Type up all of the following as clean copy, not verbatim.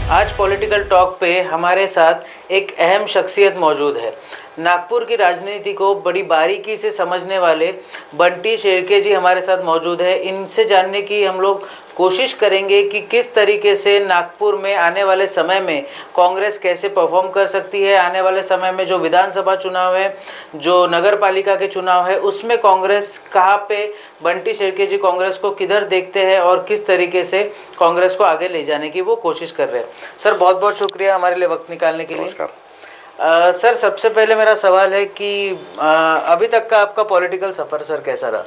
आज political talk पे हमारे साथ एक अहम शख्सियत मौजूद है। नागपुर की राजनीति को बड़ी बारीकी से समझने वाले बंटी शेरके जी हमारे साथ मौजूद है। इनसे जानने की हम लोग कोशिश करेंगे कि किस तरीके से नागपुर में आने वाले समय में कांग्रेस कैसे परफॉर्म कर सकती है। आने वाले समय में जो विधानसभा चुनाव है, जो नगर पालिका के चुनाव है, उसमें कांग्रेस कहाँ पे, बंटी शेरके जी कांग्रेस को किधर देखते हैं और किस तरीके से कांग्रेस को आगे ले जाने की वो कोशिश कर रहे हैं। सर, बहुत बहुत शुक्रिया हमारे लिए वक्त निकालने के लिए। सर, सबसे पहले मेरा सवाल है कि अभी तक का आपका पॉलिटिकल सफ़र सर कैसा रहा?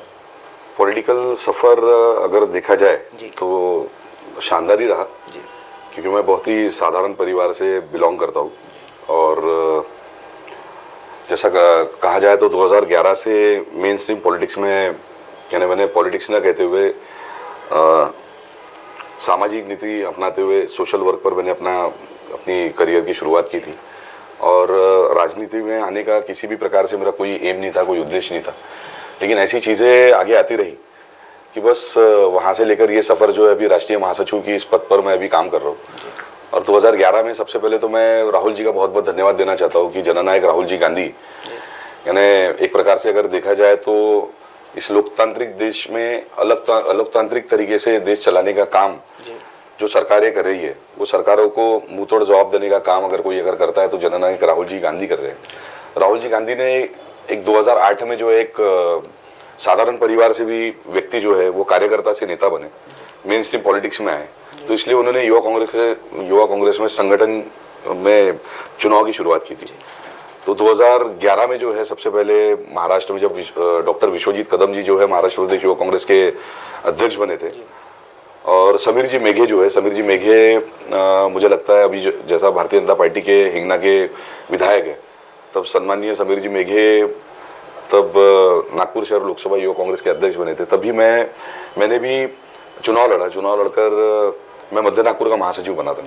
पॉलिटिकल सफ़र अगर देखा जाए तो शानदार ही रहा जी। क्योंकि मैं बहुत ही साधारण परिवार से बिलोंग करता हूँ और जैसा कहा जाए तो 2011 से मेन स्ट्रीम पॉलिटिक्स में, यानी मैंने पॉलिटिक्स ना कहते हुए सामाजिक नीति अपनाते हुए सोशल वर्क पर मैंने अपनी करियर की शुरुआत की थी। और राजनीति में आने का किसी भी प्रकार से मेरा कोई एम नहीं था, कोई उद्देश्य नहीं था, लेकिन ऐसी चीज़ें आगे आती रही कि बस वहाँ से लेकर ये सफ़र जो है अभी राष्ट्रीय महासचिव की इस पद पर मैं अभी काम कर रहा हूँ। और 2011 में सबसे पहले तो मैं राहुल जी का बहुत बहुत धन्यवाद देना चाहता हूँ कि जननायक राहुल जी गांधी, यानी एक प्रकार से अगर देखा जाए तो इस लोकतांत्रिक देश में अलोकतांत्रिक तरीके से देश चलाने का काम जो सरकारें कर रही है, वो सरकारों को मुंह तोड़ जवाब देने का काम अगर कोई करता है तो जननायक राहुल जी गांधी कर रहे हैं। राहुल जी गांधी ने एक 2008 में जो एक साधारण परिवार से भी व्यक्ति जो है वो कार्यकर्ता से नेता बने, मेन स्ट्रीम पॉलिटिक्स में आए, तो इसलिए उन्होंने युवा कांग्रेस में संगठन में चुनाव की शुरुआत की थी। तो 2011 में जो है सबसे पहले महाराष्ट्र में जब डॉक्टर विश्वजीत कदम जी जो है महाराष्ट्र प्रदेश युवा कांग्रेस के अध्यक्ष बने थे, और समीर जी मेघे जो है, समीर जी मेघे मुझे लगता है अभी जैसा भारतीय जनता पार्टी के हिंगना के विधायक है, तब सम्माननीय समीर जी मेघे तब नागपुर शहर लोकसभा युवा कांग्रेस के अध्यक्ष बने थे। तभी मैंने भी चुनाव लड़कर मैं मध्य नागपुर का महासचिव बना था।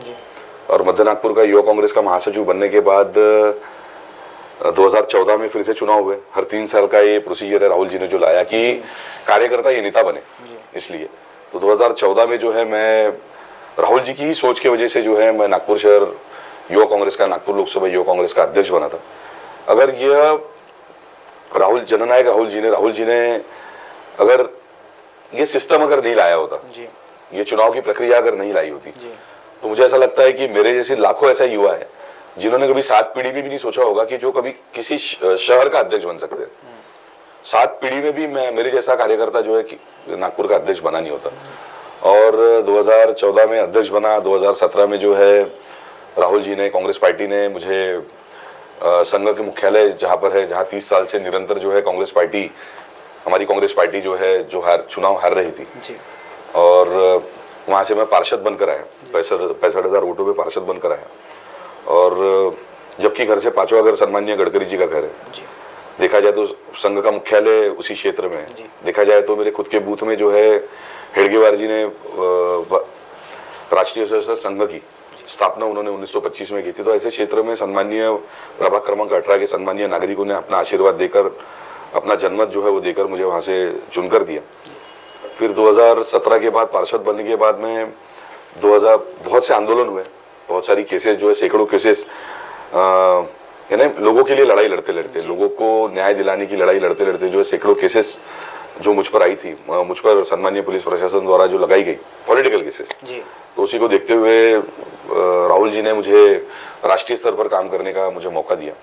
और मध्य नागपुर का युवा कांग्रेस का महासचिव बनने के बाद 2014 में फिर से चुनाव हुए। हर 3 साल का ये प्रोसीजर है राहुल जी ने जो लाया कि कार्यकर्ता ये नेता बने, इसलिए तो 2014 में जो है मैं राहुल जी की ही सोच की वजह से जो है मैं नागपुर शहर युवा कांग्रेस का, नागपुर लोकसभा युवा कांग्रेस का अध्यक्ष बना था। अगर यह जननायक राहुल जी ने अगर ये सिस्टम अगर नहीं लाया होता, ये चुनाव की प्रक्रिया अगर नहीं लाई होती, तो मुझे ऐसा लगता है कि मेरे जैसे लाखों ऐसा युवा है जिन्होंने कभी 7 पीढ़ी में भी नहीं सोचा होगा कि जो कभी किसी शहर का अध्यक्ष बन सकते हैं। 7 पीढ़ी में भी मेरे जैसा कार्यकर्ता जो है कि नागपुर का अध्यक्ष बना नहीं होता। और 2014 में अध्यक्ष बना, 2017 में जो है राहुल जी ने, कांग्रेस पार्टी ने मुझे संघ के मुख्यालय जहाँ 30 साल से निरंतर जो है हमारी कांग्रेस पार्टी जो है चुनाव हार रही थी जी। और वहाँ से मैं पार्षद बनकर आया, 65,000 वोटों पे पार्षद बनकर आया। और जबकि घर से 5वां घर सम्माननीय गडकरी जी का घर है जी। देखा जाए तो संघ का मुख्यालय उसी क्षेत्र में है। देखा जाए तो मेरे खुद के बूथ में जो है हेडगेवार जी ने राष्ट्रीय स्वयंसेवक संघ की स्थापना उन्होंने 1925 में की थी। तो ऐसे क्षेत्र में सम्माननीय प्रभाग क्रमांक 18 के सम्माननीय नागरिकों ने अपना आशीर्वाद देकर, अपना जनमत जो है वो देकर मुझे वहाँ से चुनकर दिया। फिर 2017 के बाद पार्षद बनने के बाद में बहुत से आंदोलन हुए, बहुत सारी केसेस जो है, सैकड़ों केसेस, यानी लोगों के लिए लड़ाई लड़ते लोगों को न्याय दिलाने की लड़ाई लड़ते जो है सैकड़ों केसेस जो मुझ पर आई थी, मुझ पर सम्मानीय पुलिस प्रशासन द्वारा जो लगाई गई पॉलिटिकल केसेस, तो उसी को देखते हुए राहुल जी ने मुझे राष्ट्रीय स्तर पर काम करने का मुझे मौका दिया।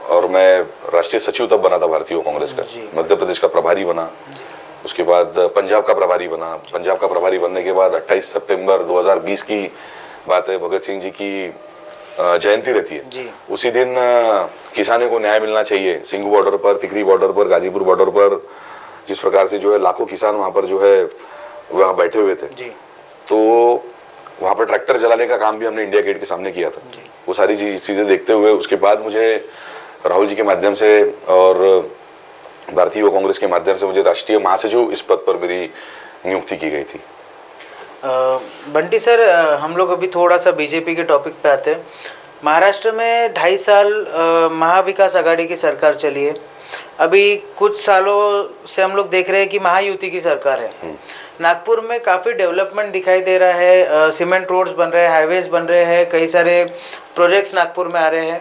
और मैं राष्ट्रीय सचिव तब बना था भारतीय कांग्रेस का, मध्य प्रदेश का प्रभारी बना, उसके बाद पंजाब का प्रभारी बना। पंजाब का प्रभारी बनने के बाद 28 सितंबर 2020 की बात है, भगत सिंह जी की जयंती रहती है। उसी दिन किसानों को न्याय मिलना चाहिए। सिंघू बॉर्डर पर, तिकरी बॉर्डर पर, गाजीपुर बॉर्डर पर जिस प्रकार से जो है लाखों किसान वहाँ पर जो है वहाँ बैठे हुए थे, तो वहाँ पर ट्रैक्टर चलाने का काम भी हमने इंडिया गेट के सामने किया था। वो सारी चीज़ें देखते हुए उसके बाद मुझे राहुल जी के माध्यम से और भारतीय युवा कांग्रेस के माध्यम से मुझे राष्ट्रीय महासचिव इस पद पर मेरी नियुक्ति की गई थी। बंटी सर, हम लोग अभी थोड़ा सा बीजेपी के टॉपिक पे आते हैं। महाराष्ट्र में 2.5 साल महाविकास आघाड़ी की सरकार चली है। अभी कुछ सालों से हम लोग देख रहे हैं कि महायुति की सरकार है। नागपुर में काफ़ी डेवलपमेंट दिखाई दे रहा है, सीमेंट रोड्स बन रहे हैं, हाईवेज बन रहे हैं, कई सारे प्रोजेक्ट्स नागपुर में आ रहे हैं।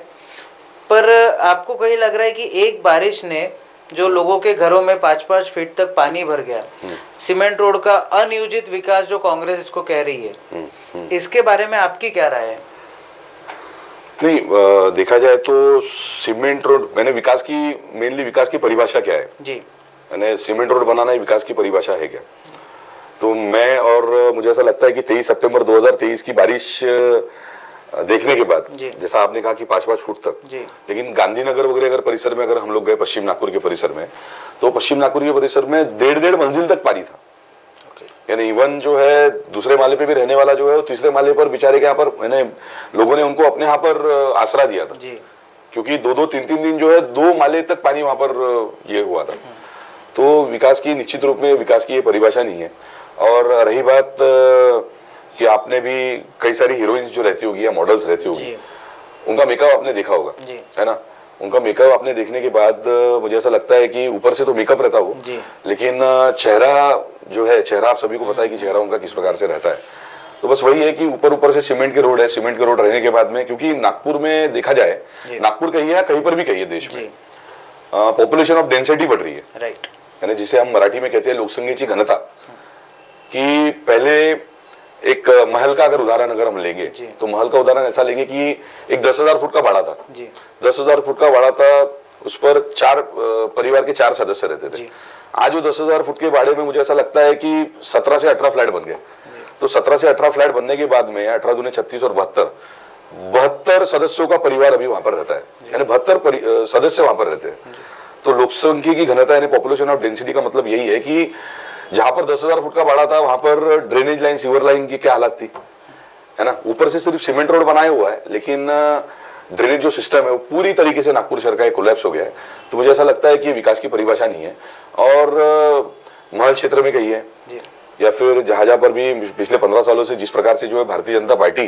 पर आपको कहीं लग रहा है कि एक बारिश ने जो लोगों के घरों में 5-5 फीट तक पानी भर गया, सीमेंट रोड का अनियोजित विकास जो कांग्रेस इसको कह रही है, इसके बारे में आपकी क्या राय है? नहीं, देखा जाए तो सीमेंट रोड, मैंने विकास की, मेनली विकास की परिभाषा क्या है जी, मैंने सीमेंट रोड बनाना ही विकास की परिभाषा है क्या? तो मैं, और मुझे ऐसा लगता है कि 23 सितंबर 2023 की बारिश देखने के बाद, जैसा आपने कहा कि 5-5 फुट तक, लेकिन गांधीनगर वगैरह अगर परिसर में अगर हम लोग गए, पश्चिम नागपुर के परिसर में, तो पश्चिम नागपुर के परिसर में 1.5 मंजिल तक पानी था। यानी इवन जो है दूसरे माले पे भी रहने वाला जो है वो तीसरे माले पर बेचारे के यहाँ पर, मैंने लोगों ने उनको अपने यहाँ पर आसरा दिया था, क्योंकि 2-2, 3-3 दिन जो है 2 माले तक पानी वहां पर ये हुआ था। तो विकास की, निश्चित रूप में विकास की ये परिभाषा नहीं है। और रही बात कि आपने भी कई सारी हीरोइंस जो रहती होगी या मॉडल्स रहती होगी, उनका मेकअप आपने देखा होगा, है ना? उनका मेकअप आपने देखने के बाद मुझे ऐसा लगता है कि ऊपर से तो मेकअप रहता हो, लेकिन चेहरा जो है, चेहरा आप सभी को पता है कि चेहरा उनका किस प्रकार से रहता है। तो बस वही है कि ऊपर से सीमेंट के रोड है, सीमेंट के रोड रहने के बाद में, क्योंकि नागपुर में देखा जाए, नागपुर कहीं है, कहीं पर भी कहीं है देश में, पॉपुलेशन ऑफ डेंसिटी बढ़ रही है, राइट, यानी जिसे हम मराठी में कहते हैं लोकसंख्या की घनता। कि पहले एक महल का अगर उदाहरण अगर हम लेंगे, तो महल का उदाहरण ऐसा लेंगे कि एक 10,000 फुट का भाड़ा था, 10,000 फुट का भाड़ा था, उस पर 4 परिवार के 4 सदस्य रहते थे। आज वो 10,000 फुट के भाड़े में मुझे ऐसा लगता है कि 17 से 18 फ्लैट बन गए। तो 17 से 18 फ्लैट बनने के बाद में 18 दूने 36 और 72 सदस्यों का परिवार अभी वहां पर रहता है, यानी 72 सदस्य वहां पर रहते हैं। तो लोकसंख्या की घनता यानी पॉपुलेशन ऑफ डेंसिटी का मतलब यही है कि जहां पर 10,000 फुट का भाड़ा था, वहां पर ड्रेनेज लाइन, सीवर लाइन की क्या हालत थी, है ना? ऊपर से सिर्फ सीमेंट रोड बनाया हुआ है, लेकिन ड्रेनेज जो सिस्टम है वो पूरी तरीके से नागपुर शहर का कोलैप्स हो गया है। तो मुझे ऐसा लगता है कि विकास की परिभाषा नहीं है। और महल क्षेत्र में कही है, या फिर जहां पर भी पिछले 15 सालों से जिस प्रकार से जो है भारतीय जनता पार्टी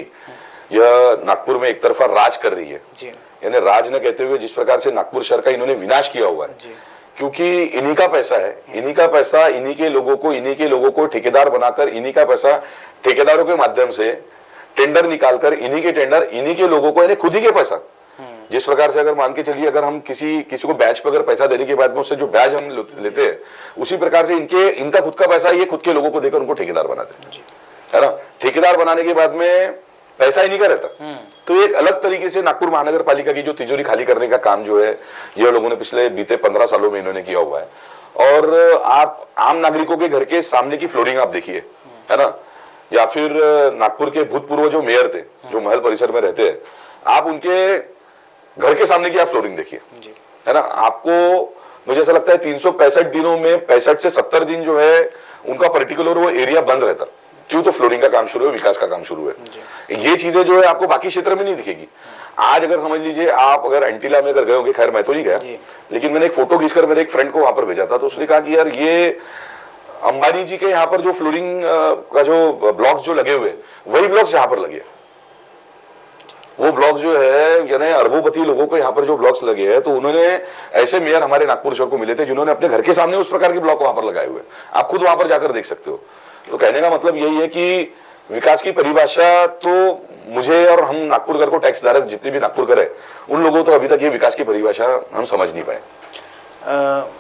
यह नागपुर में एक तरफा राज कर रही है, यानी राज न कहते हुए जिस प्रकार से नागपुर शहर का इन्होंने विनाश किया हुआ है, क्योंकि इन्हीं का पैसा है, इन्हीं का पैसा, इन्हीं के लोगों को ठेकेदार बनाकर, इन्हीं का पैसा ठेकेदारों के माध्यम से टेंडर निकालकर, इन्हीं के टेंडर, इन्हीं के लोगों को, यानी खुद ही के पैसा, जिस प्रकार से अगर मान के चलिए, अगर हम किसी को बैच पर अगर पैसा देने के बाद में उससे जो ब्याज हम लेते हैं, उसी प्रकार से इनका खुद का पैसा ये खुद के लोगों को देकर उनको ठेकेदार बनाते हैं, है ना? ठेकेदार बनाने के बाद में पैसा इन्हीं का रहता। तो एक अलग तरीके से नागपुर महानगर पालिका की जो तिजोरी खाली करने का काम जो है, ये लोगों ने पिछले बीते 15 सालों में इन्होंने किया हुआ है। और आप आम नागरिकों के घर के सामने की फ्लोरिंग आप देखिए, है ना, या फिर नागपुर के भूतपूर्व जो मेयर थे, जो महल परिसर में रहते हैं, आप उनके घर के सामने की आप फ्लोरिंग देखिए, है ना? आपको, मुझे ऐसा लगता है 365 दिनों में 65 से 70 दिन जो है उनका पर्टिकुलर वो एरिया बंद रहता। क्यों? तो फ्लोरिंग का काम शुरू है, विकास का काम शुरू है। ये चीजें जो है आपको बाकी क्षेत्र में नहीं दिखेगी। आज अगर समझ लीजिए, आप अगर एंटीला में अगर गए होंगे, खैर मैं तो नहीं गया, लेकिन मैंने एक फोटो खींचकर मेरे एक फ्रेंड को वहां पर भेजा था, तो उसने कहा कि यार ये अंबानी जी के यहाँ पर जो फ्लोरिंग का जो ब्लॉक्स जो लगे हुए, वही ब्लॉक्स यहाँ पर लगे। वो ब्लॉक जो है, यानी अरबोपति लोगों को यहाँ पर जो ब्लॉक्स लगे हैं, तो उन्होंने ऐसे मेयर हमारे नागपुर शहर को मिले थे जिन्होंने अपने घर के सामने उस प्रकार के ब्लॉक वहां पर लगाए हुए। आप खुद वहां पर जाकर देख सकते हो। तो कहने का मतलब यही है कि विकास की परिभाषा तो मुझे और हम नागपुरकर को, टैक्स धारक जितने भी नागपुरकर है, उन लोगों तो अभी तक ये विकास की परिभाषा हम समझ नहीं पाए।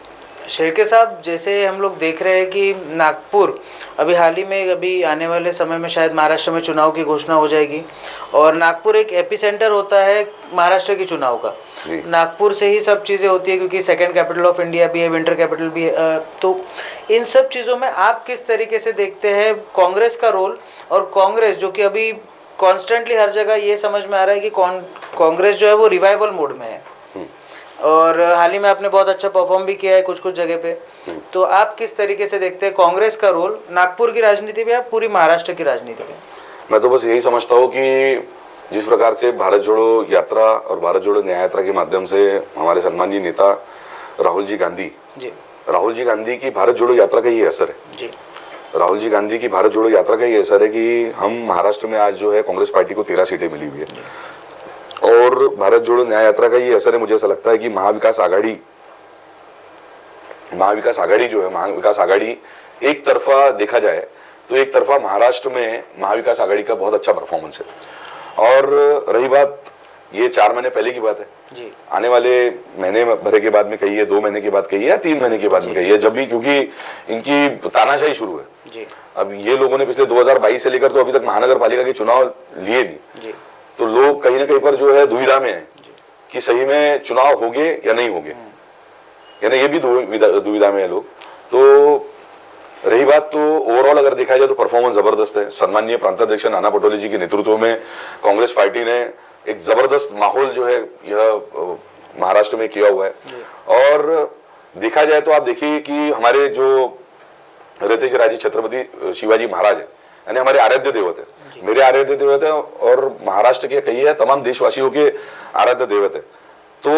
शेरके साहब, जैसे हम लोग देख रहे हैं कि नागपुर अभी हाल ही में, अभी आने वाले समय में शायद महाराष्ट्र में चुनाव की घोषणा हो जाएगी, और नागपुर एक एपिसेंटर होता है महाराष्ट्र की चुनाव का। नागपुर से ही सब चीज़ें होती है, क्योंकि सेकंड कैपिटल ऑफ इंडिया भी है, विंटर कैपिटल भी है। तो इन सब चीज़ों में आप किस तरीके से देखते हैं कांग्रेस का रोल? और कांग्रेस जो कि अभी कॉन्स्टेंटली हर जगह ये समझ में आ रहा है कि कांग्रेस जो है वो रिवाइवल मोड में है, और हाल ही में आपने बहुत अच्छा परफॉर्म भी किया है कुछ जगह पे। तो आप किस तरीके से देखते हैं कांग्रेस का रोल नागपुर की राजनीति में या पूरी महाराष्ट्र की राजनीति में? मैं तो बस यही समझता हूँ कि जिस प्रकार से भारत जोड़ो यात्रा और भारत जोड़ो न्याय यात्रा के माध्यम से हमारे सम्माननीय नेता राहुल जी गांधी की भारत जोड़ो यात्रा का ये असर है। राहुल जी गांधी की भारत जोड़ो यात्रा का ये असर है कि हम महाराष्ट्र में आज जो है कांग्रेस पार्टी को 13 सीटें मिली हुई है। और भारत जोड़ो न्याय यात्रा का ये असर है, मुझे ऐसा लगता है कि महाविकास आघाड़ी महाविकास आघाड़ी जो है, महाविकास आघाड़ी एक तरफा देखा जाए तो एक तरफा महाराष्ट्र में महाविकास आघाड़ी का बहुत अच्छा परफॉर्मेंस है। और रही बात ये 4 महीने पहले की बात है जी, आने वाले महीने भरे के बाद में कही है, 2 महीने के बाद कही है या 3 महीने के बाद में कही है, जब भी, क्योंकि इनकी तानाशाही शुरू है जी, अब ये लोगों ने पिछले 2022 से लेकर तो अभी तक महानगर पालिका के चुनाव लिए नहीं जी, तो लोग कहीं ना कहीं पर जो है दुविधा में है कि सही में चुनाव होंगे या नहीं होंगे, यानी ये भी दुविधा में है लोग। तो रही बात तो ओवरऑल अगर देखा जाए तो परफॉर्मेंस जबरदस्त है। सम्माननीय प्रांताध्यक्ष नाना पटोले जी के नेतृत्व में कांग्रेस पार्टी ने एक जबरदस्त माहौल जो है यह महाराष्ट्र में किया हुआ है। और देखा जाए तो आप देखिए कि हमारे जो रहते राजे छत्रपति शिवाजी महाराज है, यानी हमारे आराध्य देवत है, मेरे आराध्य देवत है और महाराष्ट्र के कई है, तमाम देशवासियों के आराध्य देवत है। तो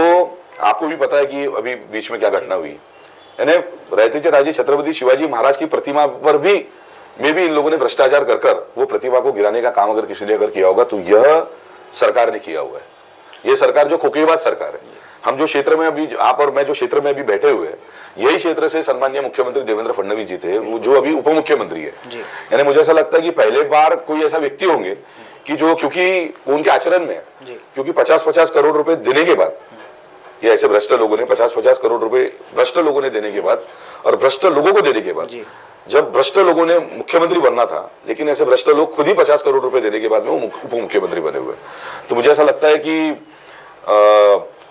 आपको भी पता है कि अभी बीच में क्या घटना हुई, यानी रहते राजे छत्रपति शिवाजी महाराज की प्रतिमा पर भी इन लोगों ने भ्रष्टाचार कर वो प्रतिमा को गिराने का काम अगर किसी ने अगर किया होगा तो यह सरकार ने किया हुआ है। ये सरकार जो खोखेबाज सरकार है। हम जो क्षेत्र में अभी, आप और मैं जो क्षेत्र में अभी बैठे हुए हैं, यही क्षेत्र से सम्माननीय मुख्यमंत्री देवेंद्र फडणवीस जी थे, वो जो अभी उप मुख्यमंत्री है। यानी मुझे ऐसा लगता है कि पहले बार कोई ऐसा व्यक्ति होंगे कि जो, क्योंकि उनके आचरण में है, क्योंकि 50-50 करोड़ रुपए देने के बाद, ये ऐसे भ्रष्ट लोगों ने 50-50 करोड़ रुपए भ्रष्ट लोगों ने देने के बाद और भ्रष्ट लोगों को देने के बाद, जब भ्रष्ट लोगों ने मुख्यमंत्री बनना था, लेकिन ऐसे भ्रष्ट लोग खुद ही 50 करोड़ रुपए देने के बाद में वो उप मुख्यमंत्री बने हुए। तो मुझे ऐसा लगता है कि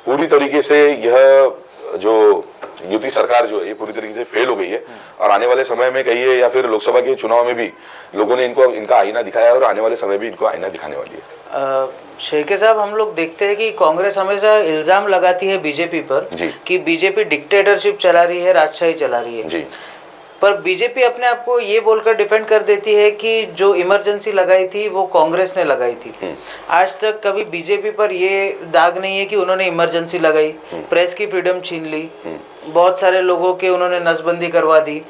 पूरी तरीके से यह जो युति सरकार जो है ये पूरी तरीके से फेल हो गई है। और आने वाले समय में कहिए या फिर लोकसभा के चुनाव में भी लोगों ने इनका आईना दिखाया और आने वाले समय भी इनको आईना दिखाने वाली है। शेरके साहब, हम लोग देखते हैं कि कांग्रेस हमेशा इल्जाम लगाती है बीजेपी पर कि बीजेपी डिक्टेटरशिप चला रही है, राजशाही चला रही है जी। पर बीजेपी अपने आप को ये बोलकर डिफेंड कर देती है कि जो इमरजेंसी लगाई थी वो कांग्रेस ने लगाई थी। आज तक कभी बीजेपी पर ये दाग नहीं है कि उन्होंने इमरजेंसी लगाई, प्रेस की फ्रीडम छीन ली, बहुत सारे लोगों के उन्होंने नसबंदी करवा दी।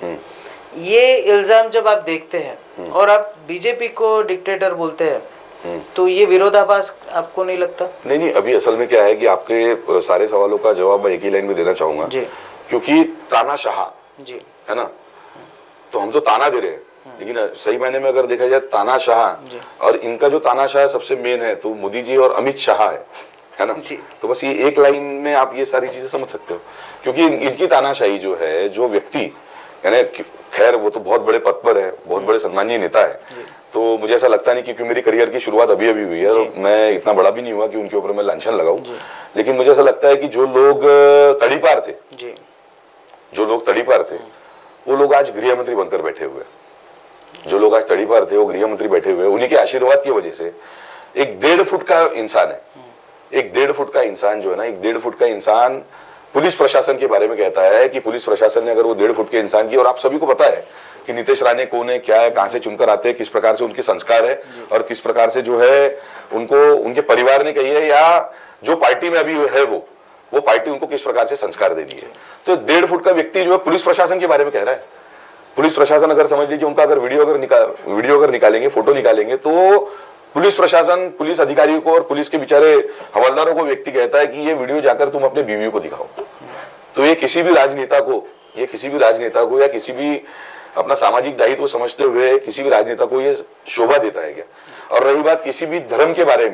ये इल्जाम जब आप देखते हैं और आप बीजेपी को डिक्टेटर बोलते हैं तो ये विरोधाभास आपको नहीं लगता? नहीं, अभी असल में क्या है कि आपके सारे सवालों का जवाब मैं एक ही लाइन में देना चाहूंगा, क्योंकि तानाशाह जी है ना, तो हम तो ताना दे रहे हैं, लेकिन सही मायने में अगर देखा जाए तानाशाह, और इनका जो तानाशाह सबसे मेन है तो मोदी जी और अमित शाह है ना। तो बस ये एक लाइन में आप ये सारी चीजें समझ सकते हो, क्योंकि इनकी तानाशाही जो है, जो व्यक्ति, यानी खैर वो तो बहुत बड़े पद पर है, बहुत बड़े सम्मानीय नेता है, तो मुझे ऐसा लगता नहीं, क्योंकि मेरी करियर की शुरुआत अभी हुई है, तो मैं इतना बड़ा भी नहीं हुआ कि उनके ऊपर मैं लांछन लगाऊं। लेकिन मुझे ऐसा लगता है कि जो लोग तड़ीपार थे वो लोग आज गृह मंत्री बनकर बैठे हुए, जो लोग आज तड़ीपार थे वो गृह मंत्री बैठे हुए, उन्हीं के आशीर्वाद की वजह से एक 1.5 फुट का इंसान है, एक 1.5 फुट का इंसान जो है ना, एक 1.5 फुट का इंसान पुलिस प्रशासन के बारे में कहता है कि पुलिस प्रशासन ने अगर वो 1.5 फुट के इंसान की, और आप सभी को पता है कि नीतीश राणे कौन है, क्या है, कहां से चुनकर आते हैं, किस प्रकार से उनके संस्कार है और किस प्रकार से जो है उनको उनके परिवार ने कही है या जो पार्टी में अभी है वो पार्टी उनको किस प्रकार से संस्कार दे दी है। तो 1.5 फुट का व्यक्ति जो है पुलिस प्रशासन के बारे में कह रहा है। पुलिस प्रशासन अगर समझ लीजिए उनका अगर वीडियो अगर निकालेंगे, फोटो निकालेंगे, तो पुलिस प्रशासन पुलिस अधिकारियों को और पुलिस के बेचारे हवलदारों को व्यक्ति कहता है कि ये वीडियो जाकर तुम अपने बीवियों को दिखाओ। तो ये किसी भी राजनेता को या किसी भी अपना सामाजिक दायित्व समझते हुए किसी भी राजनेता को ये शोभा देता है क्या? और रही बात किसी भी धर्म के बारे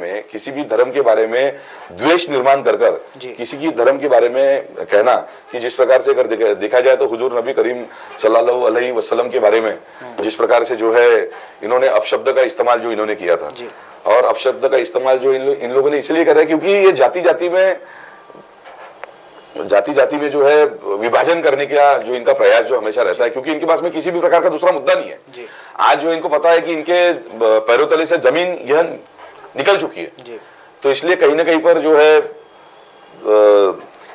में द्वेष निर्माण कर किसी की धर्म के बारे में कहना, कि जिस प्रकार से अगर देखा जाए तो हुजूर नबी करीम सल्लल्लाहु अलैहि वसल्लम के बारे में जिस प्रकार से जो है इन्होंने अपशब्द का इस्तेमाल जो इन्होंने किया था, और अपशब्द का इस्तेमाल जो इन लोगों ने इसलिए करा क्योंकि ये जाति जाति में जो है विभाजन करने का जो इनका प्रयास जो हमेशा रहता है, क्योंकि इनके पास में किसी भी प्रकार का दूसरा मुद्दा नहीं है। आज जो इनको पता है कि इनके पैरों तले से जमीन यह निकल चुकी है, तो इसलिए कहीं ना कहीं पर जो है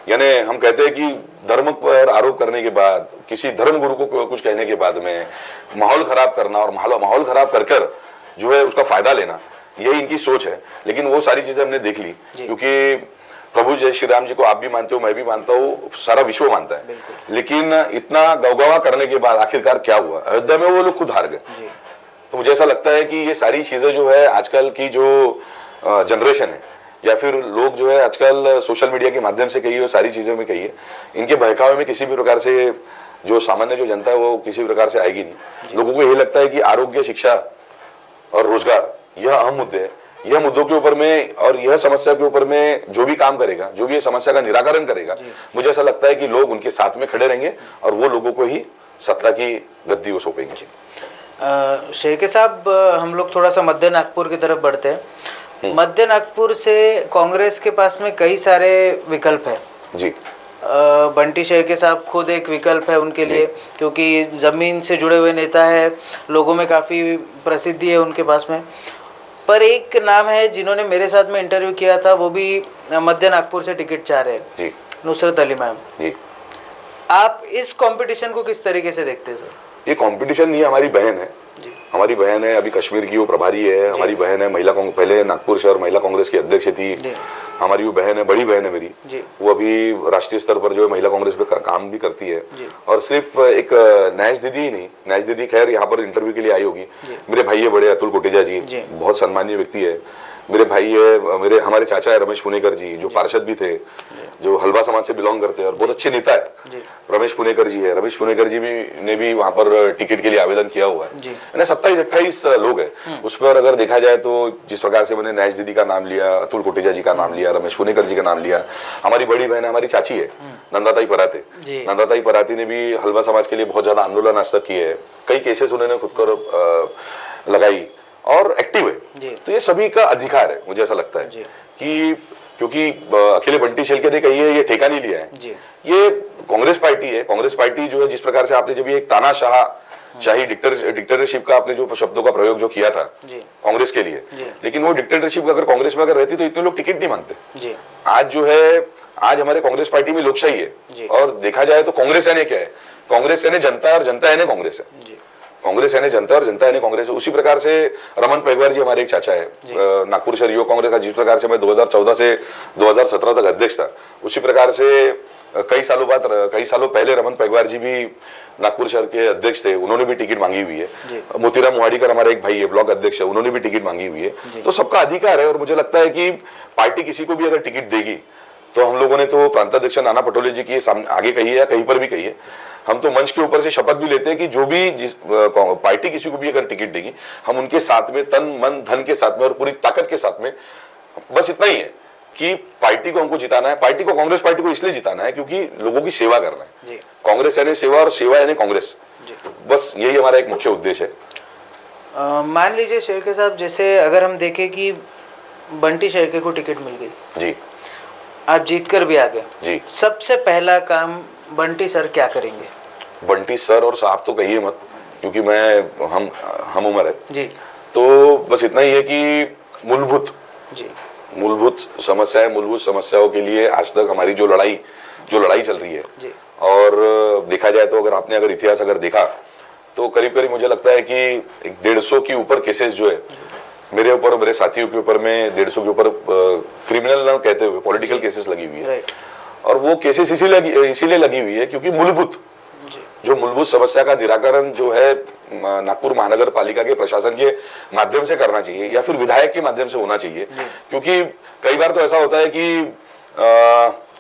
यानी हम कहते हैं कि धर्म पर आरोप करने के बाद, किसी धर्म गुरु को कुछ कहने के बाद में माहौल खराब करना और माहौल खराब कर जो है उसका फायदा लेना, यही इनकी सोच है। लेकिन वो सारी चीजें हमने देख ली, क्योंकि प्रभु जय श्री राम जी को आप भी मानते हो, मैं भी मानता हूँ, सारा विश्व मानता है, लेकिन इतना गवगवा करने के बाद आखिरकार क्या हुआ? अयोध्या में वो लोग खुद हार गए। तो मुझे ऐसा लगता है कि ये सारी चीजें जो है आजकल की जो जनरेशन है, या फिर लोग जो है आजकल सोशल मीडिया के माध्यम से कहिए, सारी चीज़ों में कहिए, इनके बहकावे में किसी भी प्रकार से जो सामान्य जो जनता है वो किसी भी प्रकार से आएगी नहीं। लोगों को ये लगता है कि आरोग्य, शिक्षा और रोजगार यह अहम मुद्दे हैं। यह मुद्दों के ऊपर में और यह समस्या के ऊपर में जो भी काम करेगा, जो भी ये समस्या का निराकरण करेगा, मुझे ऐसा लगता है कि लोग उनके साथ में खड़े रहेंगे और वो लोगों को ही सत्ता की गद्दी को सौंपेंगे। शेरके साहब, हम लोग थोड़ा सा मध्य नागपुर की तरफ बढ़ते हैं। मध्य नागपुर से कांग्रेस के पास में कई सारे विकल्प है जी। बंटी शेरके साहब खुद एक विकल्प है उनके लिए, क्योंकि ज़मीन से जुड़े हुए नेता है, लोगों में काफ़ी प्रसिद्धि है उनके पास में। पर एक नाम है जिन्होंने मेरे साथ में इंटरव्यू किया था, वो भी मध्य नागपुर से टिकट चाह रहे हैं जी, नुसरत अली मैम जी। आप इस कंपटीशन को किस तरीके से देखते हैं सर? ये कंपटीशन नहीं, हमारी बहन है जी। हमारी बहन है, अभी कश्मीर की वो प्रभारी है, हमारी बहन है, महिला पहले नागपुर शहर महिला कांग्रेस की अध्यक्ष थी, हमारी वो बहन है, बड़ी बहन है मेरी जी। वो अभी राष्ट्रीय स्तर पर जो है महिला कांग्रेस पे काम भी करती है जी। और सिर्फ एक न्यायश दीदी ही नहीं, न्यायश दीदी खैर यहाँ पर इंटरव्यू के लिए आई होगी। मेरे भाई है बड़े अतुल कोटेजा जी, बहुत सम्मानीय व्यक्ति है। मेरे भाई है, हमारे चाचा है रमेश पुणेकर जी, जो पार्षद भी थे, जो हलवा समाज से बिलोंग करते हैं और बहुत अच्छे नेता है। रमेश पुणेकर जी है, रमेश पुणेकर जी ने भी वहां पर टिकट के लिए आवेदन किया हुआ है। 27-28 लोग है उस पर। अगर देखा जाए तो जिस प्रकार से मैंने न्यायश दीदी का नाम लिया, अतुल कोटेजा जी का नाम लिया, रमेश पुणेकर जी का नाम लिया, हमारी बड़ी बहन है, हमारी चाची है नंदाताई पराते। नंदाताई पराते ने भी हलवा समाज के लिए बहुत ज्यादा आंदोलन आज तक किए है, कई केसेस उन्होंने खुद को लगाई और एक्टिव है। तो ये सभी का अधिकार है, मुझे ऐसा लगता है कि क्योंकि अकेले बंटी शेरके ने कही है, ये ठेका नहीं लिया है, ये कांग्रेस पार्टी है। कांग्रेस पार्टी जो है, जिस प्रकार से आपने जब ये एक तानाशाही डिक्टेटरशिप का आपने जो शब्दों का प्रयोग जो किया था कांग्रेस के लिए, लेकिन वो डिक्टेटरशिप अगर कांग्रेस में अगर रहती तो इतने लोग टिकट नहीं मांगते। आज जो है, आज हमारे कांग्रेस पार्टी में लोकशाही है और देखा जाए तो कांग्रेस यानी क्या है, कांग्रेस यानी जनता और जनता यानी कांग्रेस है, कांग्रेस यानी जनता और जनता यानी कांग्रेस है। उसी प्रकार से रमन पैगवार जी हमारे एक चाचा है नागपुर शहर युवक कांग्रेस का, जिस प्रकार से मैं 2014 से 2017 तक अध्यक्ष था, उसी प्रकार से कई सालों पहले रमन पैगवार जी भी नागपुर शहर के अध्यक्ष थे, उन्होंने भी टिकट मांगी हुई है। मोतीराम मुहाड़ीकर हमारे एक भाई है, ब्लॉक अध्यक्ष है, उन्होंने भी टिकट मांगी हुई है। तो सबका अधिकार है और मुझे लगता है कि पार्टी किसी को भी अगर टिकट देगी तो हम लोगों ने तो प्रांताध्यक्ष नाना पटोले जी की सामने आगे कही है या कहीं पर भी कही है, हम तो मंच के ऊपर से शपथ भी लेते हैं कि जो भी जिस पार्टी किसी को भी अगर टिकट देगी, हम उनके साथ में तन मन धन के साथ में और पूरी ताकत के साथ में, बस इतना ही है कि पार्टी को हमको जिताना है। पार्टी को, कांग्रेस पार्टी को इसलिए जिताना है क्योंकि लोगों की सेवा करना है। कांग्रेस यानी सेवा और सेवा यानी कांग्रेस, बस यही हमारा एक मुख्य उद्देश्य है। मान लीजिए शेरके साहब, जैसे अगर हम देखें कि बंटी शेरके को टिकट मिल गई जी, आप जीत कर भी आ गए जी, सबसे पहला काम बंटी सर क्या करेंगे? बंटी सर और साहब तो कहिए मत, क्योंकि मैं हम उम्र है जी, तो बस इतना ही है कि मूलभूत समस्याओं के लिए आज तक हमारी जो लड़ाई चल रही है जी। और देखा जाए तो अगर इतिहास अगर देखा तो करीब मुझे लगता है कि 150 के ऊपर केसेस जो है मेरे ऊपर और मेरे साथियों के ऊपर में 150 के ऊपर क्रिमिनल ना कहते हुए पॉलिटिकल केसेस लगी हुई है। और वो केसेस इसीलिए लगी हुई है क्योंकि मूलभूत समस्या का निराकरण जो है नागपुर महानगर पालिका के प्रशासन के माध्यम से करना चाहिए या फिर विधायक के माध्यम से होना चाहिए। क्योंकि कई बार तो ऐसा होता है कि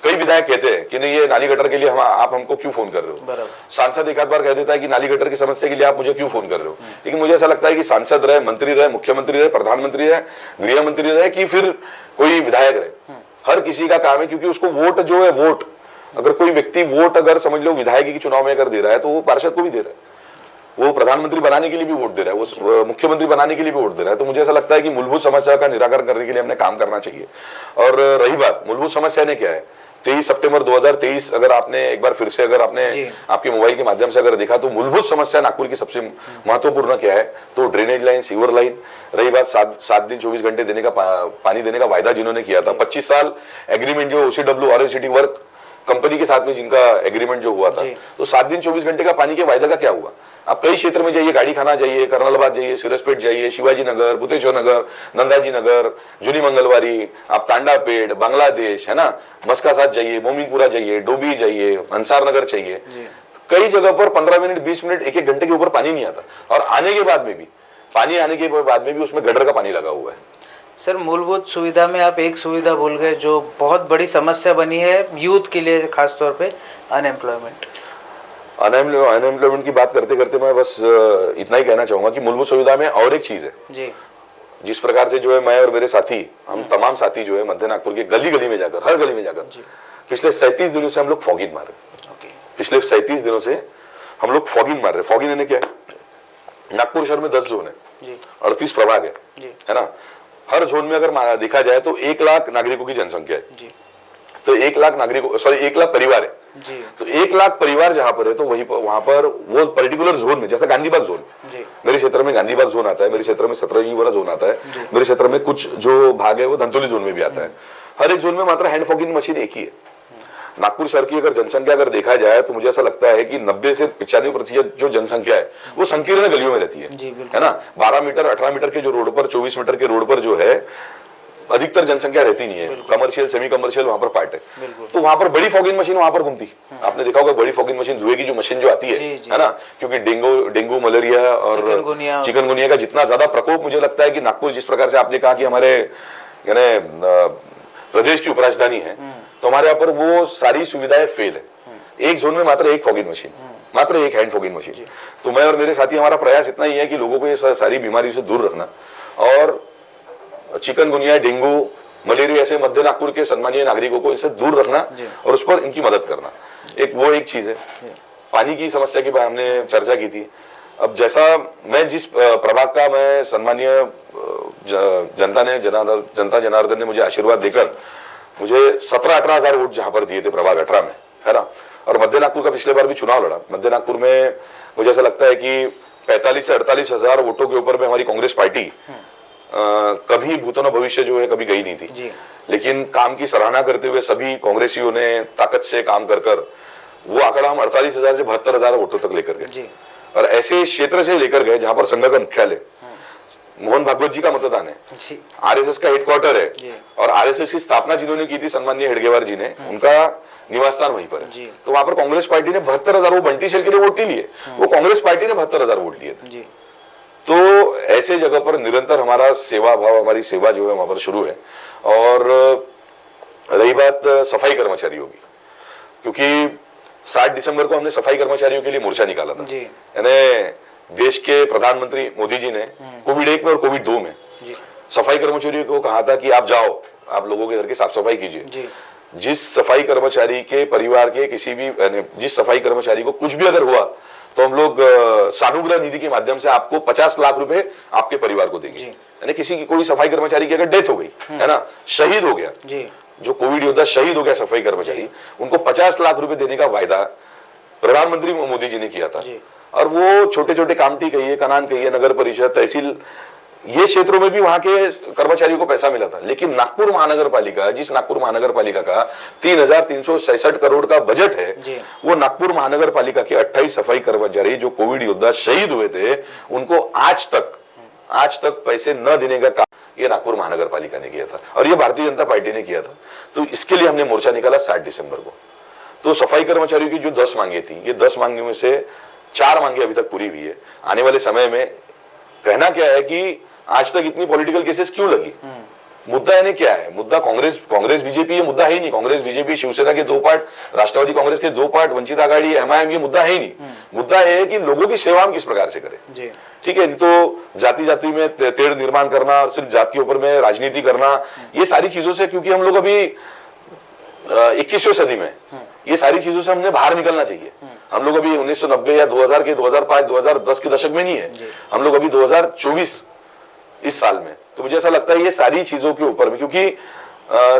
कई विधायक कहते हैं कि नहीं, ये नाली गटर के लिए आप हमको क्यों फोन कर रहे हो। सांसद एक आध बार कह देता है कि नाली गटर की समस्या के लिए आप मुझे क्यों फोन कर रहे हो। लेकिन मुझे ऐसा लगता है कि सांसद रहे, मंत्री रहे, मुख्यमंत्री रहे, प्रधानमंत्री रहे, गृह मंत्री रहे, कि फिर कोई विधायक रहे, हर किसी का काम है, क्योंकि उसको वोट जो है, वोट अगर कोई व्यक्ति वोट अगर समझ लो विधायक के चुनाव में अगर दे रहा है तो वो पार्षद को भी दे रहा है, वो प्रधानमंत्री बनाने के लिए भी वोट दे रहा है, वो मुख्यमंत्री बनाने के लिए भी वोट दे रहा है। तो मुझे ऐसा लगता है कि मूलभूत समस्या का निराकरण करने के लिए हमने काम करना चाहिए। और रही बात मूलभूत समस्या ने क्या है, 23 सितंबर 2023 अगर आपने एक बार फिर से अगर आपने आपके मोबाइल के माध्यम से अगर देखा तो मूलभूत समस्या नागपुर की सबसे महत्वपूर्ण क्या है, तो ड्रेनेज लाइन, सीवर लाइन। रही बात 7 दिन 24 घंटे देने का पानी देने का वायदा जिन्होंने किया था, 25 साल एग्रीमेंट जो OCW RLCT वर्क कंपनी के साथ में जिनका एग्रीमेंट जो हुआ था, तो 7 दिन 24 घंटे का पानी के वायदा का क्या हुआ। आप कई क्षेत्र में जाइए, गाड़ी खाना जाइए, कर्नलबाग जाइए, सिरसपेट जाइए, शिवाजी नगर, भूतेश्वर नगर, नंदाजी नगर, जूनी मंगलवारी, आप तांडापेड़, बांग्लादेश है ना, मस्कासात जाइए, मोमिनपुरा जाइए, डोबी जाइए, अंसार नगर चाहिए, कई जगह पर 15 मिनट 20 मिनट 1-1 घंटे के ऊपर पानी नहीं आता। और आने के बाद में भी पानी आने के बाद में भी उसमें गटर का पानी लगा हुआ है। सर मूलभूत सुविधा में आप एक सुविधा भूल गए जो बहुत बड़ी समस्या बनी है यूथ के लिए, खास तौर पे अनएम्प्लॉयमेंट। अनएम्प्लॉयमेंट की बात करते करते मैं बस इतना ही कहना चाहूंगा कि मूलभूत सुविधा में और एक चीज है जी। जिस प्रकार से जो है मैं और मेरे साथी, हम तमाम साथी जो है मध्य नागपुर के गली गली में जाकर, हर गली में जाकर पिछले 37 दिनों से हम लोग फॉगिंग मार रहे हैं। पिछले 37 दिनों से हम लोग फॉगिंग मार रहे हैं। फॉगिंग यानी क्या है? नागपुर शहर में 10 जोन है, 38 प्रभाग है ना। हर जोन में अगर देखा जाए तो 1 लाख नागरिकों की जनसंख्या है। तो 1 लाख नागरिकों, सॉरी 1 लाख परिवार है जी। तो 1 लाख परिवार जहां पर है तो वहीं पर, वहां पर वो पर्टिकुलर जोन में, जैसा गांधीबाग जोन, मेरे क्षेत्र में गांधीबाग जोन आता है, मेरे क्षेत्र में 17 वाला जोन आता है, मेरे क्षेत्र में कुछ जो भाग है वो धंतोली जोन में भी आता है। हर एक जोन में मात्र हैंड फॉगिंग मशीन एक ही है। नागपुर शहर की अगर जनसंख्या अगर देखा जाए तो मुझे ऐसा लगता है कि 90 से 95% जो जनसंख्या है वो संकीर्ण गलियों में रहती है ना। 12 मीटर 18 मीटर के जो रोड पर, 24 मीटर के रोड पर जो है अधिकतर जनसंख्या रहती नहीं है। कमर्शियल, सेमी कमर्शियल वहां पर पार्ट है, तो वहां पर बड़ी फॉगिंग मशीन वहां पर घूमती। आपने देखा होगा बड़ी फॉगिंग मशीन, धुएं की जो मशीन जो आती है ना, क्योंकि डेंगू मलेरिया और चिकनगुनिया का जितना ज्यादा प्रकोप मुझे लगता है कि नागपुर, जिस प्रकार से आपने कहा कि हमारे यानी प्रदेश की उपराजधानी है, तो हमारे यहाँ पर वो सारी सुविधाएं फेल है। एक जोन में मात्र एक फॉगिंग मशीन, मात्र एक हैंड फॉगिंग मशीन। तो मैं और मेरे साथी, हमारा प्रयास इतना ही है कि लोगों को ये सारी बीमारी से दूर रखना और चिकनगुनिया, डेंगू, मलेरिया ऐसे मध्य नागपुर के सम्मानीय नागरिकों को इससे दूर रखना और उस पर इनकी मदद करना। एक चीज है। पानी की समस्या की हमने चर्चा की थी। अब जैसा मैं जिस प्रभाग का, मैं सम्मानीय जनता जनार्दन ने मुझे आशीर्वाद देकर मुझे 17-18 हजार वोट जहां पर दिए थे प्रभाग 18 में, है ना। और मध्य नागपुर का पिछले बार भी चुनाव लड़ा। मध्य नागपुर में मुझे ऐसा लगता है कि 45 से 48 हजार वोटों के ऊपर में हमारी कांग्रेस पार्टी कभी भूतनो भविष्य जो है कभी गई नहीं थी। लेकिन काम की सराहना करते हुए सभी कांग्रेसियों ने ताकत से काम कर वो आंकड़ा हम 48,000 से 72,000 वोटों तक लेकर गए। और ऐसे क्षेत्र से लेकर गए जहां पर संघ का मुख्यालय मोहन भागवत जी का मतदान है, आरएसएस का हेडक्वार्टर है, और आरएसएस की स्थापना जिन्होंने की थी सम्मानीय हेडगेवार जी ने, उनका निवास स्थान वहीं पर है। तो वहां पर कांग्रेस पार्टी ने 72,000, वो बंटी शेल के लिए वोट नहीं लिए, वो कांग्रेस पार्टी ने 72,000 वोट लिए थे। तो ऐसे जगह पर निरंतर हमारा सेवा भाव, हमारी सेवा जो है वहां पर शुरू है। और रही बात सफाई कर्मचारियों की, क्योंकि 7 दिसंबर को हमने सफाई कर्मचारियों के लिए मोर्चा निकाला था। यानी देश के प्रधानमंत्री मोदी जी ने कोविड 1 में और कोविड 2 में सफाई कर्मचारियों को कहा था कि आप जाओ, आप लोगों के घर की साफ सफाई कीजिए। जिस सफाई कर्मचारी के परिवार के किसी भी, जिस सफाई कर्मचारी को कुछ भी अगर हुआ तो हम लोग सानुग्रह निधि के माध्यम से आपको 50 लाख रुपए आपके परिवार को देंगे। यानी किसी की, कोई सफाई कर्मचारी की अगर डेथ हो गई, है ना, शहीद हो गया, जो कोविड योद्धा शहीद हो गया सफाई कर्मचारी, उनको 50 लाख रुपए देने का वायदा प्रधानमंत्री मोदी जी ने किया था। और वो छोटे छोटे कामठी कहिए, कनान कहिए, नगर परिषद, तहसील, ये क्षेत्रों में भी वहां के कर्मचारियों को पैसा मिला था। लेकिन नागपुर महानगर पालिका, जिस नागपुर महानगर पालिका का 3,366 करोड़ का बजट है, वो नागपुर महानगर पालिका के 28 सफाई कर्मचारी जो कोविड योद्धा शहीद हुए थे, उनको आज तक पैसे न देने का काम ये नागपुर महानगर पालिका ने किया था, और ये भारतीय जनता पार्टी ने किया था। तो इसके लिए हमने मोर्चा निकाला 7 दिसंबर को। तो सफाई कर्मचारियों की जो 10 मांगे थी, ये 10 मांगे में से 4 मांगे अभी तक पूरी हुई है। आने वाले समय में कहना क्या है कि आज तक इतनी पॉलिटिकल केसेस क्यों लगी? मुद्दा यानी क्या है? मुद्दा कांग्रेस बीजेपी, ये मुद्दा है ही नहीं। कांग्रेस बीजेपी, शिवसेना के 2 पार्ट, राष्ट्रवादी कांग्रेस के 2 पार्ट, वंचित आघाड़ी, एमआईएम, ये मुद्दा है ही नहीं। मुद्दा है कि लोगों की सेवा हम किस प्रकार से करें। ठीक है, तो जाति जाति में तेड़ निर्माण करना, सिर्फ जात के ऊपर में राजनीति करना, ये सारी चीजों से, क्योंकि हम लोग अभी 21वीं सदी में, ये सारी चीजों से हमने बाहर निकलना चाहिए। हम लोग अभी 1990 या 2000 के 2005 2010 के दशक में नहीं है, हम लोग अभी 2024 इस साल में। तो मुझे ऐसा लगता है ये सारी चीजों के ऊपर में, क्योंकि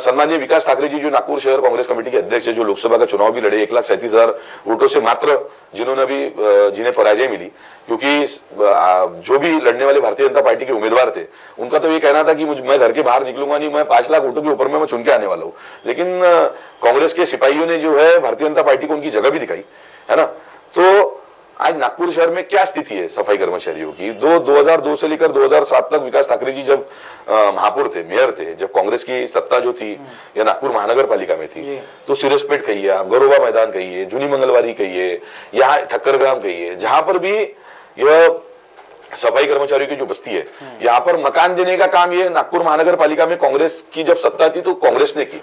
सम्मानीय विकास ठाकरे जी जो नागपुर शहर कांग्रेस कमेटी के अध्यक्ष है, जो लोकसभा का चुनाव भी लड़े, 1,37,000 वोटों से मात्र जिन्हें पराजय मिली, क्योंकि जो भी लड़ने वाले भारतीय जनता पार्टी के उम्मीदवार थे, उनका तो ये कहना था कि मैं घर के बाहर निकलूंगा नहीं, मैं 5 लाख वोटों के ऊपर में मैं चुन के आने वाला हूँ। लेकिन कांग्रेस के सिपाहियों ने जो है भारतीय जनता पार्टी को उनकी जगह भी दिखाई, है ना। तो आज नागपुर शहर में क्या स्थिति है सफाई कर्मचारियों की? 2002 से लेकर 2007 तक विकास ठाकरे जी जब महापौर थे, मेयर थे, जब कांग्रेस की सत्ता जो थी या नागपुर महानगर पालिका में थी, तो सिरसपेट कहिए आप, गरोबा मैदान कहिए, जूनी मंगलवारी कहिए, यहाँ ठक्कर ग्राम कहिए, जहां पर भी यह सफाई कर्मचारियों की जो बस्ती है, यहाँ पर मकान देने का काम ये नागपुर महानगर पालिका में कांग्रेस की जब सत्ता थी तो कांग्रेस ने की।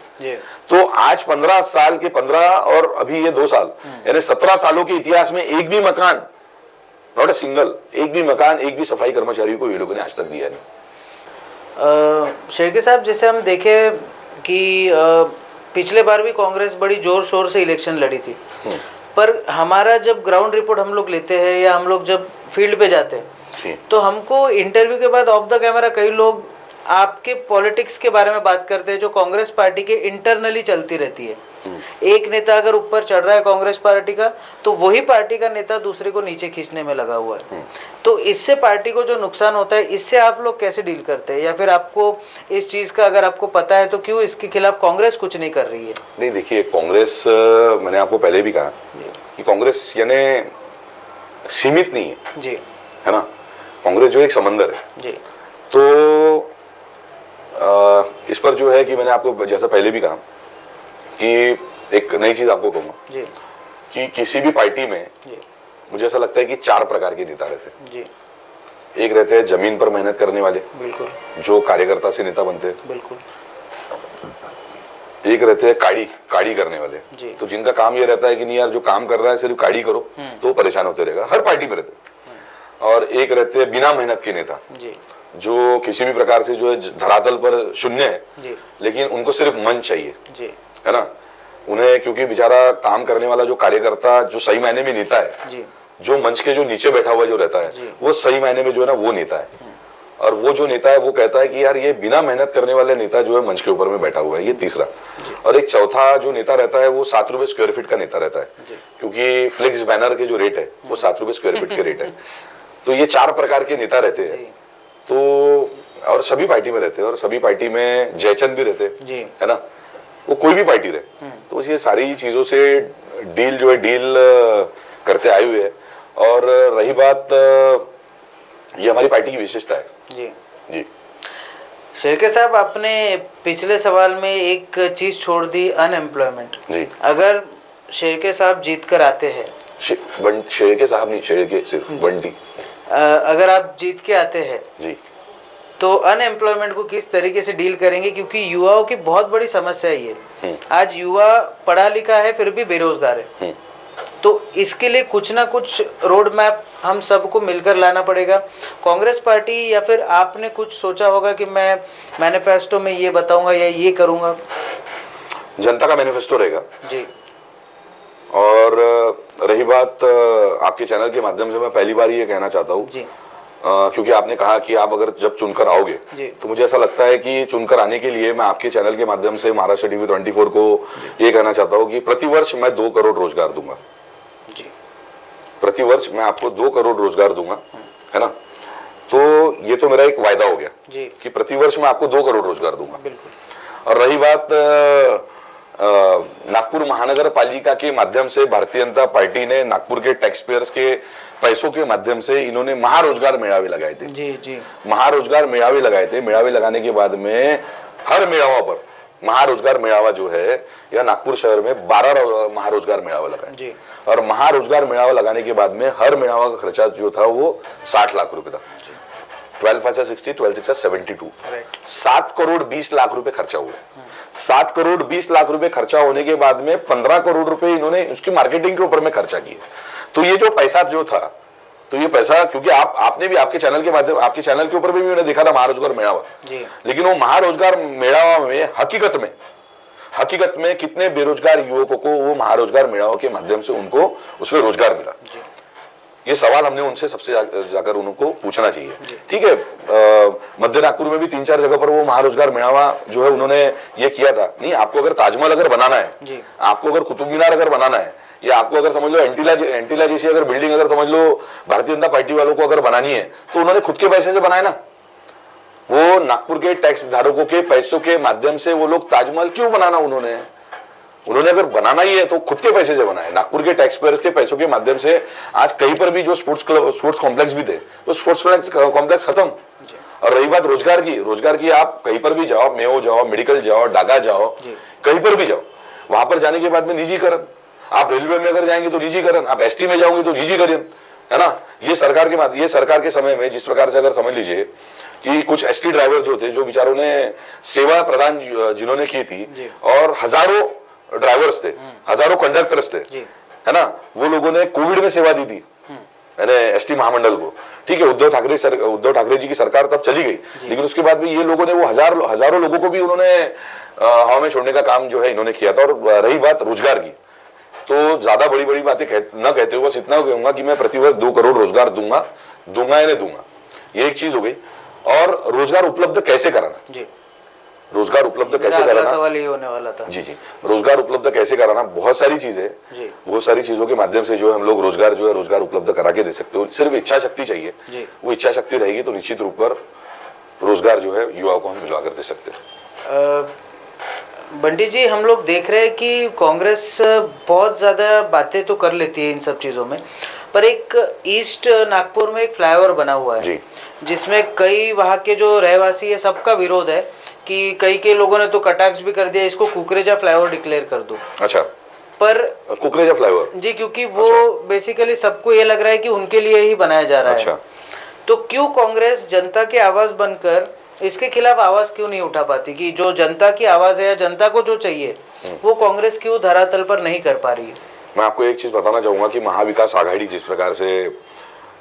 तो आज 15 साल के 15 और अभी ये 2 साल, यानी 17 सालों के इतिहास में एक भी मकान, नॉट अ सिंगल, एक भी मकान, एक भी सफाई कर्मचारियों को ये लोगों ने आज तक दिया नहीं। शेरके साहब, जैसे हम देखें कि पिछले बार भी कांग्रेस बड़ी जोर शोर से इलेक्शन लड़ी थी, पर हमारा जब ग्राउंड रिपोर्ट हम लोग लेते हैं या हम लोग जब फील्ड पे जाते हैं तो हमको इंटरव्यू के बाद ऑफ द कैमरा कई लोग आपके पॉलिटिक्स के बारे में बात करते हैं जो कांग्रेस पार्टी के इंटरनली चलती रहती है। एक नेता अगर ऊपर चढ़ रहा है कांग्रेस पार्टी का, तो वही पार्टी का नेता दूसरे को नीचे खींचने में लगा हुआ है। तो इससे पार्टी को जो नुकसान होता है, इससे आप लोग कैसे डील करते हैं, या फिर आपको इस चीज का अगर आपको पता है तो क्यों इसके खिलाफ कांग्रेस कुछ नहीं कर रही है? नहीं, देखिए, कांग्रेस, मैंने आपको पहले भी कहा कि कांग्रेस यानी सीमित नहीं है जी, है ना। कांग्रेस जो एक समंदर है जी। तो इस पर जो है कि मैंने आपको जैसा पहले भी कहा कि एक नई चीज आपको कहूंगा जी कि किसी भी पार्टी में जी मुझे ऐसा लगता है कि 4 प्रकार के नेता रहते हैं जी। एक रहते हैं जमीन पर मेहनत करने वाले, बिल्कुल, जो कार्यकर्ता से नेता बनते हैं। बिल्कुल। एक रहते हैं काड़ी करने वाले जी। तो जिनका काम ये रहता है कि नहीं यार, जो काम कर रहा है सिर्फ काड़ी करो, तो परेशान होते रहेगा, हर पार्टी में रहते हैं। और एक रहते हैं बिना मेहनत के नेता जी, जो किसी भी प्रकार से जो है धरातल पर शून्य है जी, लेकिन उनको सिर्फ मंच चाहिए, जी, है ना। उन्हें, क्योंकि बेचारा काम करने वाला जो कार्यकर्ता जो सही मायने में नेता है, जी, जो मंच के जो नीचे बैठा हुआ जो रहता है, वो सही मायने में जो है ना वो नेता है। और वो जो नेता है वो कहता है कि यार ये बिना मेहनत करने वाले नेता जो है मंच के ऊपर में बैठा हुआ है, ये तीसरा। और एक चौथा जो नेता रहता है वो 7 रुपए स्क्वायर फीट का नेता रहता है, क्योंकि फ्लेक्स बैनर के जो रेट है वो 7 रुपए स्क्वायर फीट के रेट है। तो ये 4 प्रकार के नेता रहते हैं। तो और सभी पार्टी में रहते हैं, और सभी पार्टी में जयचंद भी रहते हैं, है ना। वो कोई भी पार्टी रहे, तो ये सारी चीजों से डील जो है डील करते आए हुए है। और रही बात, ये हमारी पार्टी की विशेषता है। जी, जी। शेरके साहब, आपने पिछले सवाल में एक चीज छोड़ दी, अनएम्प्लॉयमेंट। जी। अगर शेरके साहब जीत कर आते हैं, शेरके साहब नहीं, शेरके सिर्फ बंटी, अगर आप जीत के आते हैं जी, तो अनएम्प्लॉयमेंट को किस तरीके से डील करेंगे? क्योंकि युवाओं की बहुत बड़ी समस्या है ये। आज युवा पढ़ा लिखा है फिर भी बेरोजगार है। तो इसके लिए कुछ ना कुछ रोड मैप हम सबको मिलकर लाना पड़ेगा। कांग्रेस पार्टी या फिर आपने कुछ सोचा होगा कि मैं मैनिफेस्टो में ये बताऊंगा या ये करूंगा? जनता का मैनिफेस्टो रहेगा जी। और रही बात आपके चैनल के माध्यम से मैं पहली बार ये कहना चाहता हूँ जी, क्योंकि आपने कहा कि आप अगर जब चुनकर आओगे, तो मुझे ऐसा लगता है कि चुनकर आने के लिए मैं आपके चैनल के माध्यम से महाराष्ट्र टीवी 24 को ये कहना चाहता हूँ कि प्रतिवर्ष मैं 2 करोड़ रोजगार दूंगा जी। प्रतिवर्ष मैं आपको 2 करोड़ रोजगार दूंगा, है ना। तो ये तो मेरा एक वायदा हो गया जी कि प्रतिवर्ष मैं आपको 2 करोड़ रोजगार दूंगा। बिल्कुल। और रही बात नागपुर महानगर पालिका के माध्यम से भारतीय जनता पार्टी ने नागपुर के टैक्स पेयर्स के पैसों के माध्यम से इन्होंने महारोजगार मेळावे लगाए थे। जी जी। महारोजगार मेळावे लगाए थे। मेळावे लगाने के बाद में हर मेळावा पर महारोजगार मेळावा जो है या नागपुर शहर में 12 महारोजगार मेळावा लगाए जी। और महारोजगार मेळावा लगाने के बाद में हर मेळावा का खर्चा जो था वो 60 लाख रुपए था। 12 60, 12 72, 7 करोड़ 20 लाख रुपए खर्चा हुआ। 7 करोड़ 20 लाख रुपए खर्चा होने के बाद में 15 करोड़ रुपए इन्होंने उसकी मार्केटिंग के ऊपर में खर्चा किए। तो ये जो पैसा जो था, तो ये पैसा, क्योंकि आपने भी आपके चैनल के माध्यम, आपके चैनल के ऊपर भी मैंने देखा था महारोजगार मेळावा, लेकिन वो महारोजगार मेळावा में हकीकत में कितने बेरोजगार युवकों को वो महारोजगार मेळावा के माध्यम से उनको उसमें रोजगार मिला, ये सवाल हमने उनसे सबसे जाकर उनको पूछना चाहिए। ठीक है, मध्य नागपुर में भी 3-4 जगह पर वो महारोजगार मेळावा जो है उन्होंने ये किया था। नहीं, आपको अगर ताजमहल अगर बनाना है, आपको अगर कुतुब मीनार अगर बनाना है, या आपको अगर समझ लो एंटीला जैसी अगर बिल्डिंग अगर समझ लो भारतीय जनता पार्टी वालों को अगर बनानी है, तो उन्होंने खुद के पैसे से बनाया ना। वो नागपुर के टैक्स धारकों के पैसों के माध्यम से वो लोग ताजमहल क्यों बनाना, उन्होंने अगर बनाना ही है तो खुद के पैसे से बनाए, नागपुर के टैक्स पेयर्स के पैसों के माध्यम से। आज कहीं पर भी जो स्पोर्ट्स कॉम्प्लेक्स भी थे, तो स्पोर्ट्स कॉम्प्लेक्स खत्म। और रही बात रोजगार की आप कहीं पर भी जाओ, मेयो जाओ, मेडिकल जाओ, डागा जाओ, कहीं पर भी जाओ, वहां पर जाने के बाद में निजीकरण। आप रेलवे में अगर जाएंगे तो निजीकरण, आप एसटी में जाओगे तो निजीकरण, है ना। ये सरकार के समय में जिस प्रकार से अगर समझ लीजिए कि कुछ एसटी ड्राइवर जो थे, जो बेचारों ने सेवा प्रदान जिन्होंने की थी, और हजारों ड्राइवर्स थे, हजारों कंडक्टर्स थे, है ना, वो लोगों ने कोविड में सेवा दी थी मैंने एसटी महामंडल को। ठीक है, उद्धव ठाकरे जी की सरकार तब चली गई, लेकिन उसके बाद भी ये लोगों ने वो हजारों लोगों को भी उन्होंने हवा में छोड़ने का काम जो है इन्होंने किया था। और रही बात रोजगार की, तो ज्यादा बड़ी बड़ी बातें न कहते हुए बस इतना कहूंगा कि मैं प्रतिवर्ष 2 करोड़ रोजगार दूंगा यानी दूंगा। ये एक चीज हो गई। और रोजगार उपलब्ध कैसे कराना जी, रोजगार उपलब्ध कैसे कराना, सवाल ये होने वाला था। जी, रोजगार उपलब्ध कैसे कराना, बहुत सारी चीजें, बहुत सारी चीजों के माध्यम से जो है हम लोग रोजगार उपलब्ध करा के दे सकते हो। सिर्फ इच्छा शक्ति चाहिए, वो इच्छा शक्ति रहेगी तो निश्चित रूप पर रोजगार जो है युवाओं को हम दिलवा कर दे सकते हैं। बंटी जी, हम लोग देख रहे हैं कि कांग्रेस बहुत ज़्यादा बातें तो कर लेती है इन सब चीज़ों में, पर एक ईस्ट नागपुर में एक फ्लाईओवर बना हुआ है जिसमें कई वहाँ के जो रहवासी है सबका विरोध है कि कई के लोगों ने तो कटाक्ष भी कर दिया, इसको कुकरेजा फ्लाईओवर डिक्लेयर कर दो। अच्छा, पर कुकरेजा फ्लाईओवर जी, क्योंकि वो बेसिकली सबको ये लग रहा है कि उनके लिए ही बनाया जा रहा है। तो क्यों कांग्रेस जनता की आवाज बनकर इसके खिलाफ आवाज क्यों नहीं उठा पाती कि जो जनता की आवाज है या जनता को जो चाहिए वो कांग्रेस क्यों धरातल पर नहीं कर पा रही है? मैं आपको एक चीज बताना चाहूंगा कि महाविकास आघाड़ी जिस प्रकार से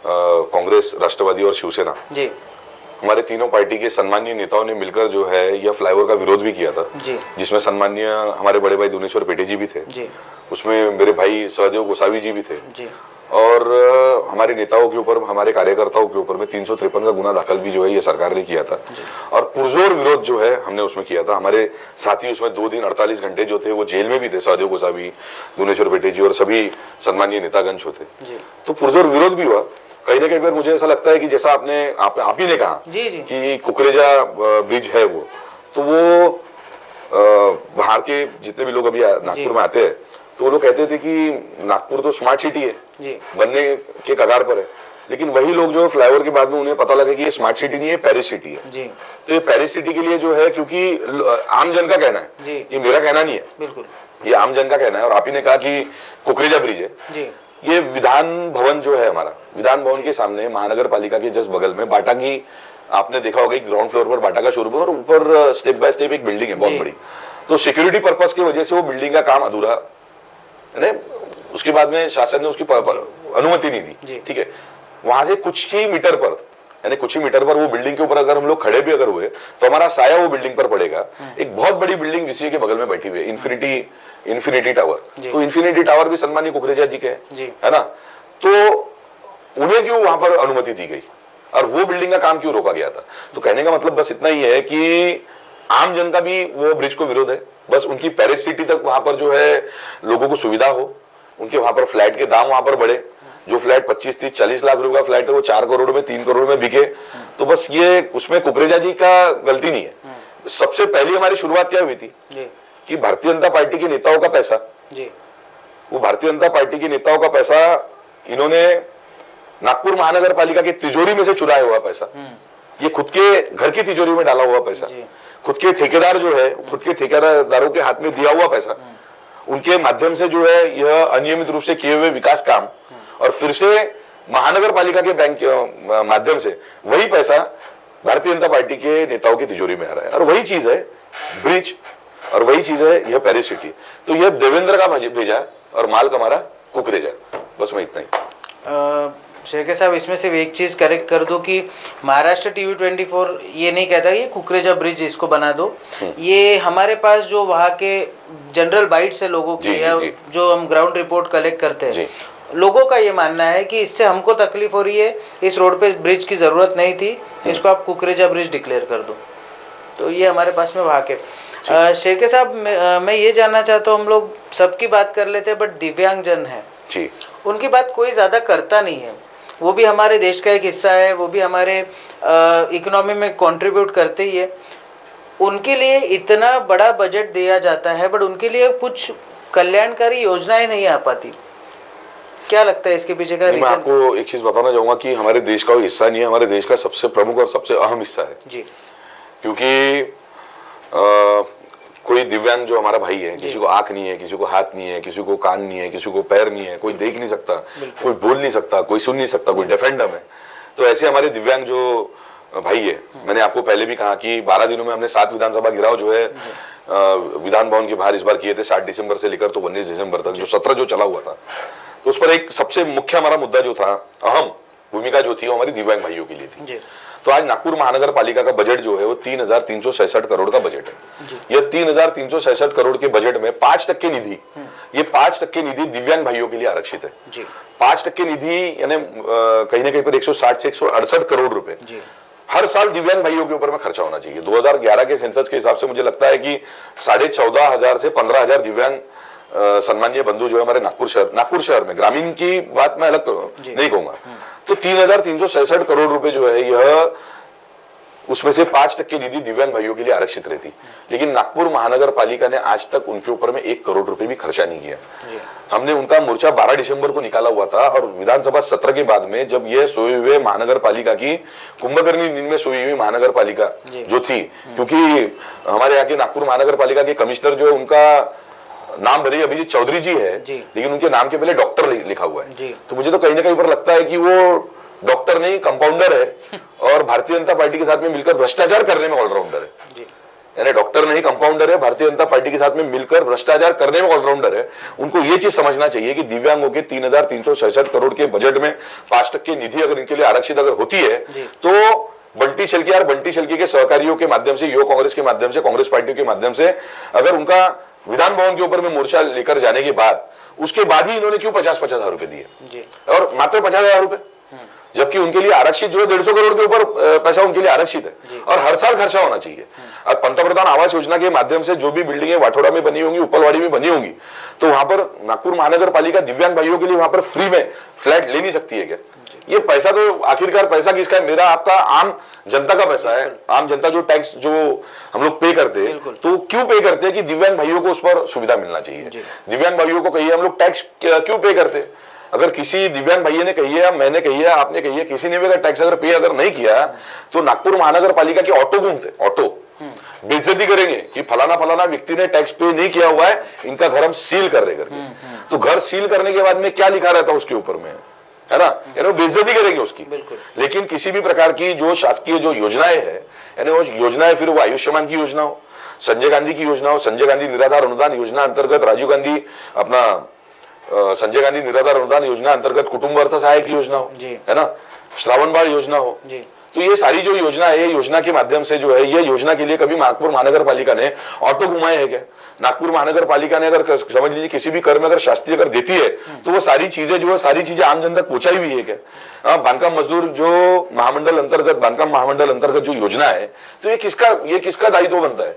कांग्रेस, राष्ट्रवादी और शिवसेना जी, हमारे तीनों पार्टी के सम्मानीय नेताओं ने मिलकर जो है यह फ्लाईओवर का विरोध भी किया था जी, जिसमें सम्मानीय हमारे बड़े भाई दुनेश्वर पेटे जी भी थे जी, उसमें मेरे भाई सहदेव गोसावी जी भी थे जी, और हमारे नेताओं के ऊपर, हमारे कार्यकर्ताओं के ऊपर में 353 का गुना दाखिल भी जो है ये सरकार ने किया था और पुरजोर विरोध जो है हमने उसमें किया था। हमारे साथी उसमें 2 दिन 48 घंटे जो थे वो जेल में भी थे, सहदेव गोसावी, दुनेश्वर पेटे जी और सभी सम्मानीय नेतागण जो थे, तो पुरजोर विरोध भी हुआ। कहीं ना कहीं पर मुझे ऐसा लगता है कि जैसा आप ही ने कहा कि कुकरेजा ब्रिज है वो, तो वो बाहर के जितने भी लोग अभी नागपुर में आते हैं तो वो लोग कहते थे कि नागपुर तो स्मार्ट सिटी है जी, बनने के कगार पर है, लेकिन वही लोग जो फ्लाईओवर के बाद में उन्हें पता लगा कि ये स्मार्ट सिटी नहीं है, पेरिस सिटी है जी। तो ये पेरिस सिटी के लिए जो है, क्योंकि आम जन का कहना है जी, ये मेरा कहना नहीं है, बिल्कुल ये आम जन का कहना है। और आप ही ने कहा कि कुकरेजा ब्रिज है जी, ये विधान भवन जो है हमारा, विधान भवन के सामने महानगर पालिका के जस्ट बगल में बाटा की, आपने देखा होगा ग्राउंड फ्लोर पर बाटा का शोरूम और ऊपर स्टेप बाय स्टेप एक बिल्डिंग है बहुत बड़ी। तो सिक्योरिटी पर्पज की वजह से वो बिल्डिंग का काम अधूरा है, उसके बाद में शासन ने उसकी अनुमति नहीं दी। ठीक है, वहां से कुछ ही मीटर पर, यानी कुछ ही मीटर पर वो बिल्डिंग के ऊपर अगर हम लोग खड़े भी अगर हुए तो हमारा साया वो बिल्डिंग पर पड़ेगा। एक बहुत बड़ी बिल्डिंग विसीए के बगल में बैठी हुई है, इन्फिनिटी टावर। तो इन्फिनिटी टावर भी सम्मानीय कुकरेजा जी के है ना, तो उन्हें क्यों वहां पर अनुमति दी गई और वो बिल्डिंग का काम क्यों रोका गया था? तो कहने का मतलब बस इतना ही है कि आम जन का भी वो ब्रिज को विरोध है, बस उनकी पेरिस सिटी तक वहां पर जो है लोगों को सुविधा हो, उनके वहां पर फ्लैट के दाम वहां पर बढ़े, जो फ्लैट 25, 30, 40 लाख रुपए का फ्लैट है वो 4 करोड़ में, 3 करोड़ में बिके। तो बस ये उसमें कुकरेजा जी का गलती नहीं है। सबसे पहली हमारी शुरुआत क्या हुई थी कि भारतीय जनता पार्टी के नेताओं का पैसा, वो भारतीय जनता पार्टी के नेताओं का पैसा इन्होंने नागपुर महानगर पालिका की तिजोरी में से चुराया हुआ पैसा, ये खुद के घर की तिजोरी में डाला हुआ पैसा, खुद के ठेकेदार जो है, खुद के ठेकेदारों के हाथ में दिया हुआ पैसा, उनके माध्यम से जो है यह अनियमित रूप से किए हुए विकास काम और फिर से महानगर पालिका के बैंक के माध्यम से वही पैसा भारतीय जनता पार्टी के नेताओं की तिजोरी में आ रहा है। और वही चीज है ब्रिज और वही चीज है यह पेरिस सिटी। तो यह देवेंद्र का भेजा और माल का हमारा कुकरेजा। बस मैं इतना ही। शेखर साहब, इसमें सिर्फ एक चीज़ करेक्ट कर दो कि महाराष्ट्र टीवी 24 ये नहीं कहता ये कुकरेजा ब्रिज इसको बना दो, ये हमारे पास जो वहाँ के जनरल बाइट्स है लोगों की या जो हम ग्राउंड रिपोर्ट कलेक्ट करते हैं, लोगों का ये मानना है कि इससे हमको तकलीफ हो रही है, इस रोड पे ब्रिज की ज़रूरत नहीं थी, इसको आप कुकरेजा ब्रिज डिक्लेयर कर दो। तो ये हमारे पास में वहाँ के शेखर साहब, मैं ये जानना चाहता हूँ, हम लोग सबकी बात कर लेते हैं बट दिव्यांगजन है उनकी बात कोई ज़्यादा करता नहीं है, वो भी हमारे देश का एक हिस्सा है, वो भी हमारे इकोनॉमी में कंट्रीब्यूट करते ही है, उनके लिए इतना बड़ा बजट दिया जाता है बट उनके लिए कुछ कल्याणकारी योजनाएं नहीं आ पाती। क्या लगता है इसके पीछे का रीजन? मैं आपको एक चीज बताना चाहूंगा कि हमारे देश का हिस्सा नहीं है, हमारे देश का सबसे प्रमुख और सबसे अहम हिस्सा है जी, क्योंकि कोई दिव्यांग जो हमारा भाई है, किसी को आंख नहीं है, किसी को हाथ नहीं है, किसी को कान नहीं है, किसी को पैर नहीं है, कोई देख नहीं सकता, कोई बोल नहीं सकता, कोई सुन नहीं सकता, कोई डेफ एंड डम है, तो ऐसे हमारे दिव्यांग जो भाई है, मैंने आपको पहले भी कहा कि 12 दिनों में हमने 7 विधानसभा गिराव जो है विधान भवन के बाहर इस बार किए थे, 7 दिसंबर से लेकर तो 19 दिसंबर तक, जो 17 जो चला हुआ था, तो उस पर एक सबसे मुख्य हमारा मुद्दा जो था, अहम भूमिका जो थी, वो हमारी दिव्यांग भाइयों के लिए थी। तो आज नागपुर महानगर पालिका का बजट जो है वो 3,366 करोड़ का बजट है। ये 3,366 करोड़ के बजट में 5% निधि, ये 5% निधि दिव्यांग भाइयों के लिए आरक्षित है। 5% निधि यानी कहीं ना कहीं पर 160 से 168 करोड़ रुपए हर साल दिव्यांग भाइयों के ऊपर में खर्चा होना चाहिए। 2011 के सेंसस के हिसाब से मुझे लगता है कि 14,500 से 15,000 दिव्यांग सम्मानीय बंधु जो है हमारे नागपुर शहर में, ग्रामीण की बात मैं अलग नहीं कहूंगा, तो 3,366 करोड़ रुपए जो है यह, उसमें से 5% निधि दिव्यांग भाइयों के लिए आरक्षित रहती, लेकिन नागपुर महानगर पालिका ने आज तक उनके ऊपर में 1 करोड़ रुपए भी खर्चा नहीं किया। हमने उनका मोर्चा 12 दिसंबर को निकाला हुआ था, और विधानसभा सत्र के बाद में जब ये सोए हुए महानगर पालिका की कुंभकर्णी नींद में सोई हुई महानगर पालिका जो थी, क्योंकि हमारे यहाँ के नागपुर महानगर पालिका के कमिश्नर जो है उनका नाम भले अभिजीत चौधरी जी है, लेकिन उनके नाम के पहले डॉक्टर लिखा हुआ है, तो मुझे तो कहीं ना कहीं पर लगता है कि वो डॉक्टर नहीं कंपाउंडर है, और भारतीय जनता पार्टी के साथ में मिलकर भ्रष्टाचार करने में ऑलराउंडर है। यानी डॉक्टर नहीं कंपाउंडर है, भारतीय जनता पार्टी के साथ में मिलकर भ्रष्टाचार करने में ऑलराउंडर है। उनको ये चीज समझना चाहिए कि दिव्यांगों के 3,366 करोड़ के बजट में 5% निधि अगर इनके लिए आरक्षित अगर होती है, तो बंटी शेल्के और बंटी शेल्के के सहकारियों के माध्यम से, युवा कांग्रेस के माध्यम से, कांग्रेस पार्टी के माध्यम से अगर उनका विधान भवन के ऊपर में मोर्चा लेकर जाने के बाद, उसके बाद ही इन्होंने क्यों 50-50 हजार रुपए दिए, और मात्र 50,000 रुपए, जबकि उनके लिए आरक्षित जो है 150 करोड़ के ऊपर पैसा उनके लिए आरक्षित है, और हर साल खर्चा होना चाहिए। अब पंतप्रधान आवास योजना के माध्यम से जो भी बिल्डिंगें वाठोड़ा में बनी होंगी, उपलवाड़ी में बनी होंगी, तो वहां पर नागपुर महानगर पालिका दिव्यांग भाइयों के लिए वहां पर फ्री में फ्लैट ले नहीं सकती है क्या? ये पैसा तो आखिरकार पैसा किसका है? मेरा आपका आम जनता का पैसा है। आम जनता जो टैक्स जो हम लोग पे करते हैं, तो क्यों पे करते हैं कि दिव्यांग भाइयों को उस पर सुविधा मिलना चाहिए। दिव्यांग भाइयों को कहिए हम लोग टैक्स क्यों पे करते हैं? अगर किसी दिव्यांग भैया ने कही है, मैंने कही है, आपने कही है, किसी ने भी अगर टैक्स अगर पे अगर नहीं किया, तो नागपुर महानगर पालिका के ऑटो घूमते, ऑटो बेइज्जती करेंगे कि फलाना फलाना व्यक्ति ने टैक्स पे नहीं किया हुआ है, इनका घर हम सील कर रहे करके। तो घर सील करने के बाद में क्या लिखा रहता है उसके ऊपर में, है ना, यानी बेइज्जती करेंगे उसकी। लेकिन किसी भी प्रकार की जो शासकीय जो योजनाएं है, यानी वो योजनाएं, फिर वो आयुष्मान की योजना हो, संजय गांधी की योजना हो, संजय गांधी निराधार अनुदान योजना अंतर्गत राजीव गांधी अपना संजय गांधी निराधार अनुदान योजना अंतर्गत कुटुंब अर्थ सहायक योजना हो, है ना, श्रावण बाल योजना हो, तो ये सारी जो योजना है, योजना के माध्यम से जो है, ये योजना के लिए कभी नागपुर महानगर पालिका ने ऑटो घुमाए है क्या? नागपुर महानगर पालिका ने अगर समझ लीजिए किसी भी कर में अगर शास्त्री अगर देती है, तो वो सारी चीजें जो है, सारी चीजें आम जन तक पहुंचाई हुई है क्या? बांधकाम मजदूर जो महामंडल अंतर्गत, बांधकाम महामंडल अंतर्गत जो योजना है, तो ये किसका दायित्व बनता है?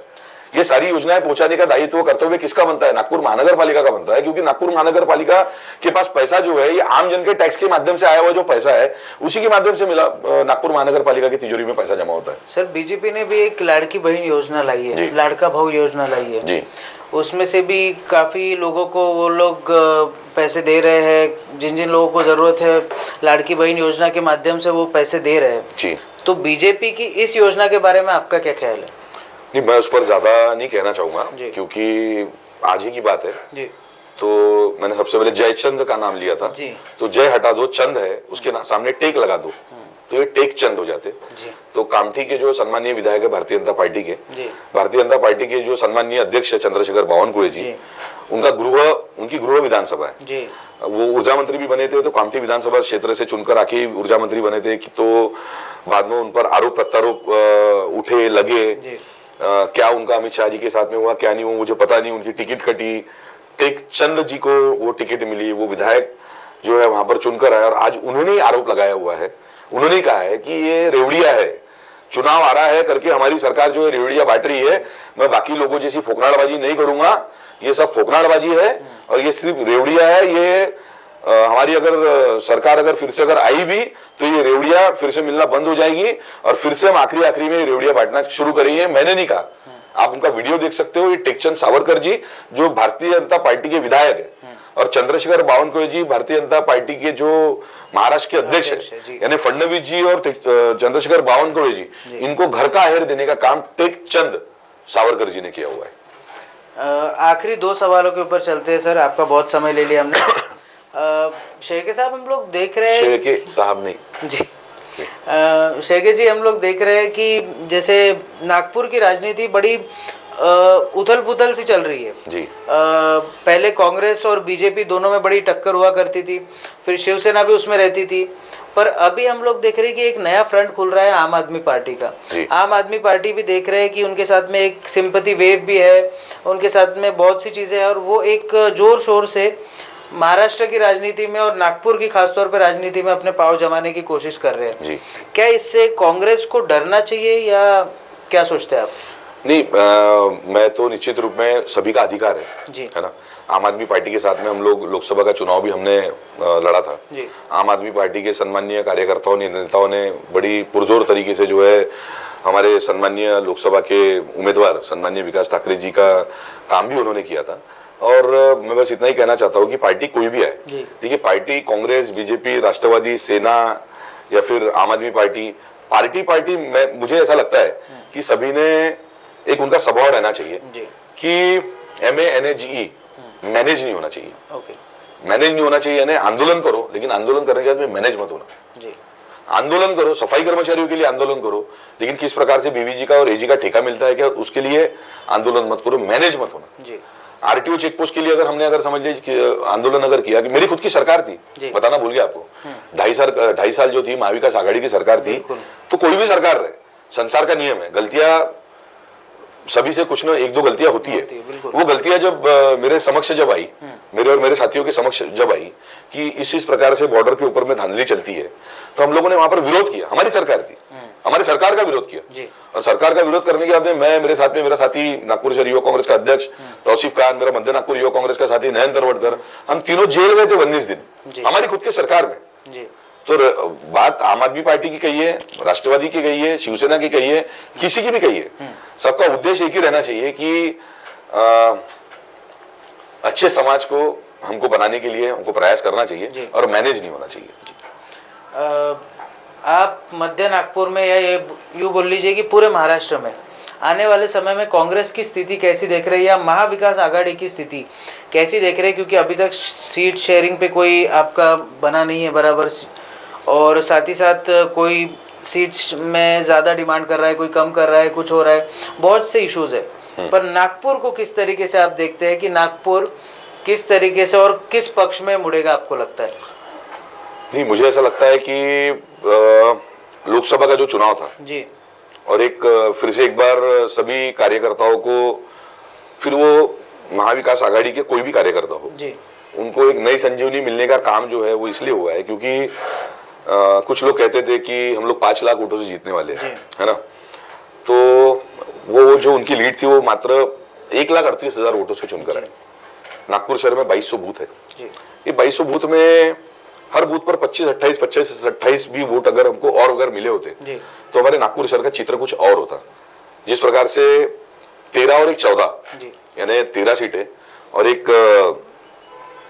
ये सारी योजनाएं पहुंचाने का दायित्व कर्तव्य किसका बनता है? नागपुर महानगर पालिका का बनता है, क्योंकि नागपुर महानगर पालिका के पास पैसा जो है, ये आम जन के टैक्स के माध्यम से आया हुआ जो पैसा है, उसी के माध्यम से मिला नागपुर महानगर पालिका की तिजोरी में पैसा जमा होता है। सर, बीजेपी ने भी एक लाड़की बहन योजना लाई है, लाड़का भाऊ योजना लाई है जी, उसमें से भी काफी लोगों को वो लोग पैसे दे रहे हैं, जिन जिन लोगों को जरूरत है लाड़की बहन योजना के माध्यम से वो पैसे दे रहे हैं जी। तो बीजेपी की इस योजना के बारे में आपका क्या ख्याल है? नहीं, मैं उस पर ज्यादा नहीं कहना चाहूंगा, क्योंकि आज ही की बात है जी। तो मैंने सबसे पहले जयचंद का नाम लिया था जी। तो जय हटा दो, चंद है उसके सामने टेक लगा दो, तो ये टेक चंद हो जाते जी। तो कामठी के जो सम्मानीय विधायक है भारतीय जनता पार्टी के, भारतीय जनता पार्टी के जो सम्मानीय अध्यक्ष है चंद्रशेखर बावनकुळे जी, उनकी गृह विधानसभा है जी। वो ऊर्जा मंत्री भी बने थे, तो कामठी विधानसभा क्षेत्र से चुनकर आके ऊर्जा मंत्री बने थे, तो बाद में उन पर आरोप प्रत्यारोप उठे लगे, क्या उनका अमित शाह जी के साथ में हुआ, क्या नहीं हुआ मुझे पता नहीं, उनकी टिकट कटी, टेक चंद जी को वो टिकट मिली, वो विधायक जो है वहां पर चुनकर आया, और आज उन्होंने आरोप लगाया हुआ है, उन्होंने कहा है कि ये रेवड़िया है, चुनाव आ रहा है करके हमारी सरकार जो है रेवड़िया बांट रही है, मैं बाकी लोगों जैसी फोकनाड़बाजी नहीं करूंगा, ये सब फोकनाड़बाजी है और ये सिर्फ रेवड़िया है। ये हमारी अगर सरकार अगर फिर से अगर आई भी, तो ये रेवड़िया फिर से मिलना बंद हो जाएगी, और फिर से हम आखिरी में रेवड़िया बांटना शुरू करेंगे। मैंने नहीं कहा, आप उनका वीडियो देख सकते हो, ये टेकचंद सावरकर जी जो भारतीय जनता पार्टी के विधायक है, और चंद्रशेखर बावनकुळे जी भारतीय जनता पार्टी के जो महाराष्ट्र के अध्यक्ष है, यानी फडणवीस जी और चंद्रशेखर बावनकुळे जी, इनको घर का आहेर देने का काम टेकचंद सावरकर जी ने किया हुआ है। आखिरी 2 सवालों के ऊपर चलते हैं सर, आपका बहुत समय ले लिया हमने। शेरके साहब, हम लोग देख रहे हैं, शेरके साहब नहीं जी, शेरके जी, हम लोग देख रहे हैं कि जैसे नागपुर की राजनीति बड़ी उथल पुथल सी चल रही है जी। पहले कांग्रेस और बीजेपी दोनों में बड़ी टक्कर हुआ करती थी, फिर शिवसेना भी उसमें रहती थी, पर अभी हम लोग देख रहे हैं कि एक नया फ्रंट खुल रहा है आम आदमी पार्टी का। आम आदमी पार्टी भी देख रहे हैं कि उनके साथ में एक सिंपैथी वेव भी है, उनके साथ में बहुत सी चीज़ें हैं, और वो एक जोर शोर से महाराष्ट्र की राजनीति में और नागपुर की खासतौर पर राजनीति में अपने पांव जमाने की कोशिश कर रहे हैं। क्या इससे कांग्रेस को डरना चाहिए या क्या सोचते हैं आप? नहीं, मैं तो निश्चित रूप में सभी का अधिकार है ना। आम आदमी पार्टी के साथ में हम लोग लोकसभा का चुनाव भी हमने लड़ा था जी। आम आदमी पार्टी के सम्मानीय कार्यकर्ताओं ने, नेताओं ने बड़ी पुरजोर तरीके से जो है हमारे सम्मानीय लोकसभा के उम्मीदवार सम्मानीय विकास ठाकरे जी का काम भी उन्होंने किया था। और मैं बस इतना ही कहना चाहता हूँ कि पार्टी कोई भी आए, देखिए पार्टी कांग्रेस, बीजेपी, राष्ट्रवादी, सेना या फिर आम आदमी पार्टी, मुझे ऐसा लगता है कि सभी ने एक उनका स्वभाव रहना चाहिए कि MANAGE मैनेज नहीं होना चाहिए। मैनेज नहीं होना चाहिए, यानी आंदोलन करो, लेकिन आंदोलन करने के बाद में मैनेज मत होना। आंदोलन करो, सफाई कर्मचारियों के लिए आंदोलन करो, लेकिन किस प्रकार से BVG का और AG का ठेका मिलता है क्या, उसके लिए आंदोलन मत करो, मैनेज मत होना। RTO चेक पोस्ट के लिए अगर समझ लीजिए आंदोलन अगर किया, कि मेरी खुद की सरकार थी, बताना भूल गया आपको, 2.5 साल जो थी महाविकास आघाड़ी की सरकार थी, तो कोई भी सरकार रहे, संसार का नियम है, गलतियां सभी से कुछ ना 1-2 गलतियां होती है। वो गलतियां जब मेरे समक्ष जब आई, मेरे और मेरे साथियों के समक्ष जब आई कि इस प्रकार से बॉर्डर के ऊपर में धांधली चलती है, तो हम लोगों ने वहां पर विरोध किया। हमारी सरकार थी, हमारी सरकार का विरोध किया, और सरकार का विरोध करने के बाद मैं, मेरे साथ में मेरा साथी नागपुर शहर युवा कांग्रेस का अध्यक्ष तौसीफ खान, मेरा मध्य नागपुर युवा कांग्रेस का साथी नयन तरवड़कर, हम तीनों जेल गए थे 19 दिन हमारी खुद की सरकार में। तो बात आम आदमी पार्टी की कही है, राष्ट्रवादी की कही है, शिवसेना की कही है, किसी की भी कही है, सबका उद्देश्य एक ही रहना चाहिए कि अच्छे समाज को हमको बनाने के लिए हमको प्रयास करना चाहिए और मैनेज नहीं होना चाहिए। आप मध्य नागपुर में या यूँ बोल लीजिए कि पूरे महाराष्ट्र में आने वाले समय में कांग्रेस की स्थिति कैसी देख रहे हैं, या महाविकास आघाड़ी की स्थिति कैसी देख रहे हैं? क्योंकि अभी तक सीट शेयरिंग पे कोई आपका बना नहीं है बराबर, और साथ ही साथ कोई सीट्स में ज़्यादा डिमांड कर रहा है, कोई कम कर रहा है, कुछ हो रहा है, बहुत से इश्यूज़ है। पर नागपुर को किस तरीके से आप देखते हैं कि नागपुर किस तरीके से और किस पक्ष में मुड़ेगा, आपको लगता है? नहीं, मुझे ऐसा लगता है कि लोकसभा का जो चुनाव था जी, और एक फिर से एक बार सभी कार्यकर्ताओं को, फिर वो महाविकास आघाड़ी के कोई भी कार्यकर्ता हो जी, उनको एक नई संजीवनी मिलने का काम जो है वो इसलिए हुआ है क्योंकि कुछ लोग कहते थे कि हम लोग 5 लाख वोटों से जीतने वाले हैं, है ना। तो वो जो उनकी लीड थी वो मात्र 1,38,000 वोटों से चुनकर आए। नागपुर शहर में 2200 बूथ है, ये 2200 बूथ में हर बूथ पर 25-28 भी वोट अगर मिले होते तो हमारे नागपुर शहर का चित्र कुछ और होता। जिस प्रकार से 13 और 14 यानी 13 सीटें और एक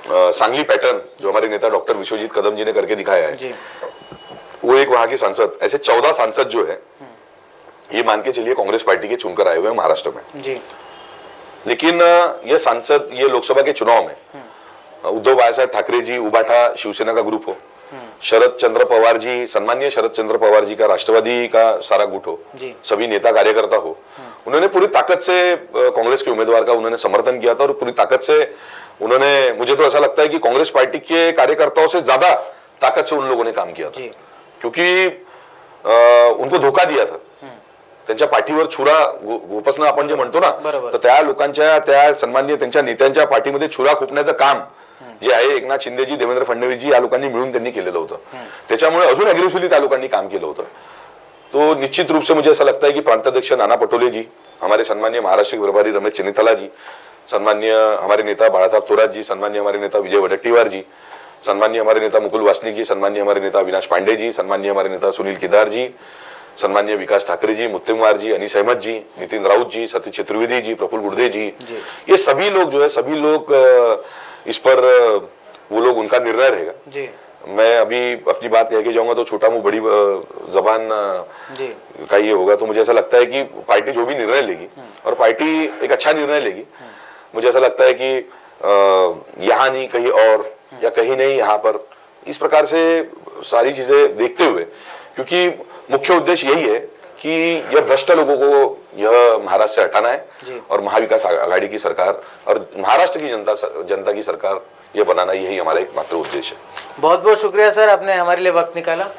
सांगली पैटर्न जो हमारे नेता डॉक्टर विश्वजीत कदम जी ने करके दिखाया है, वो एक वहां के सांसद, ऐसे 14 सांसद जो है ये मान के चलिए कांग्रेस पार्टी के चुनकर आए हुए हैं महाराष्ट्र में जी। लेकिन ये सांसद, ये लोकसभा के चुनाव में उद्धव बाळासाहेब ठाकरे जी उबाठा शिवसेना का ग्रुप हो, शरद चंद्र पवार जी, सम्मानीय शरद चंद्र पवार जी का राष्ट्रवादी का सारा गुट हो, सभी नेता कार्यकर्ता हो, उन्होंने पूरी ताकत से कांग्रेस के उम्मीदवार का उन्होंने समर्थन किया था और पूरी ताकत से उन्होंने, मुझे तो ऐसा लगता है कि कांग्रेस पार्टी के कार्यकर्ताओं से ज्यादा ताकत से उन लोगों ने काम किया था, क्योंकि उनको धोखा दिया था, त्यांच्या पाठीवर छुरा घोपसणं आपण जे म्हणतो ना, तर त्या लोकांच्या, त्या सन्माननीय त्यांच्या नेत्यांच्या पाठीमध्ये छुरा खोपण्याचं काम जे आहे एकनाथ शिंदेजी, देवेंद्र फडणवीसजी या लोकांनी मिळून त्यांनी केलेलं होतं, त्याच्यामुळे अजून अग्रेसिव्हली त्या लोकांनी काम केलं होतं। तो निश्चित रूप से मुझे ऐसा लगता है कि प्रांताध्यक्ष नाना पटोले जी, हमारे सम्मानीय महाराष्ट्र प्रभारी रमेश चेन्निथला जी, सम्मानीय हमारे नेता बाळासाहेब थोरात जी, सम्मानीय हमारे नेता विजय वडेट्टीवार जी, सम्मानीय हमारे नेता मुकुल वासनिक जी, सम्मानीय हमारे नेता अविनाश पांडे जी, सम्मानीय हमारे नेता सुनील केदार जी, सम्मानीय विकास ठाकरे जी, मुत्तेमवार जी, अनीस अहमद जी, नितिन राउत जी, सतीश चतुर्वेदी जी, प्रफुल्ल गुर्दे जी, ये सभी लोग जो है, सभी लोग इस पर वो लोग, उनका निर्णय रहेगा जी। मैं अभी अपनी बात कह के जाऊंगा तो छोटा मुंह बड़ी जबान का ये होगा, तो मुझे ऐसा लगता है कि पार्टी जो भी निर्णय लेगी और पार्टी एक अच्छा निर्णय लेगी, मुझे ऐसा लगता है कि यहाँ नहीं कहीं और, या कहीं नहीं यहाँ पर, इस प्रकार से सारी चीजें देखते हुए, क्योंकि मुख्य उद्देश्य यही है कि यह भ्रष्ट लोगों को यह महाराष्ट्र से हटाना है और महाविकास आघाड़ी की सरकार और महाराष्ट्र की जनता की सरकार यह बनाना, यही हमारा एकमात्र उद्देश्य है। बहुत बहुत शुक्रिया सर, आपने हमारे लिए वक्त निकाला।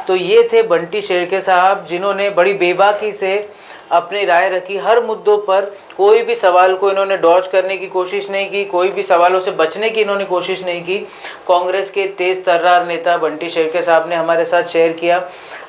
तो ये थे बंटी शेरके साहब, जिन्होंने बड़ी बेबाकी से अपनी राय रखी। हर मुद्दों पर कोई भी सवाल को इन्होंने डॉज करने की कोशिश नहीं की, कोई भी सवालों से बचने की इन्होंने कोशिश नहीं की। कांग्रेस के तेज तर्रार नेता बंटी शेरके साहब ने हमारे साथ शेयर किया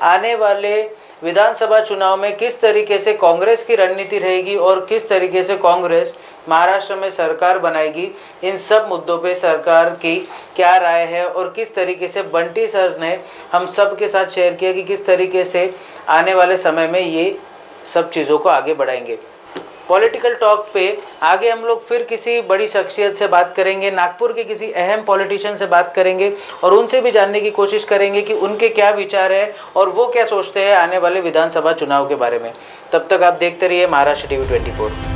आने वाले विधानसभा चुनाव में किस तरीके से कांग्रेस की रणनीति रहेगी और किस तरीके से कांग्रेस महाराष्ट्र में सरकार बनाएगी। इन सब मुद्दों पे सरकार की क्या राय है और किस तरीके से बंटी सर ने हम सब के साथ शेयर किया कि किस तरीके से आने वाले समय में ये सब चीज़ों को आगे बढ़ाएंगे। पॉलिटिकल टॉक पे आगे हम लोग फिर किसी बड़ी शख्सियत से बात करेंगे, नागपुर के किसी अहम पॉलिटिशियन से बात करेंगे और उनसे भी जानने की कोशिश करेंगे कि उनके क्या विचार है और वो क्या सोचते हैं आने वाले विधानसभा चुनाव के बारे में। तब तक आप देखते रहिए महाराष्ट्र टीवी 24।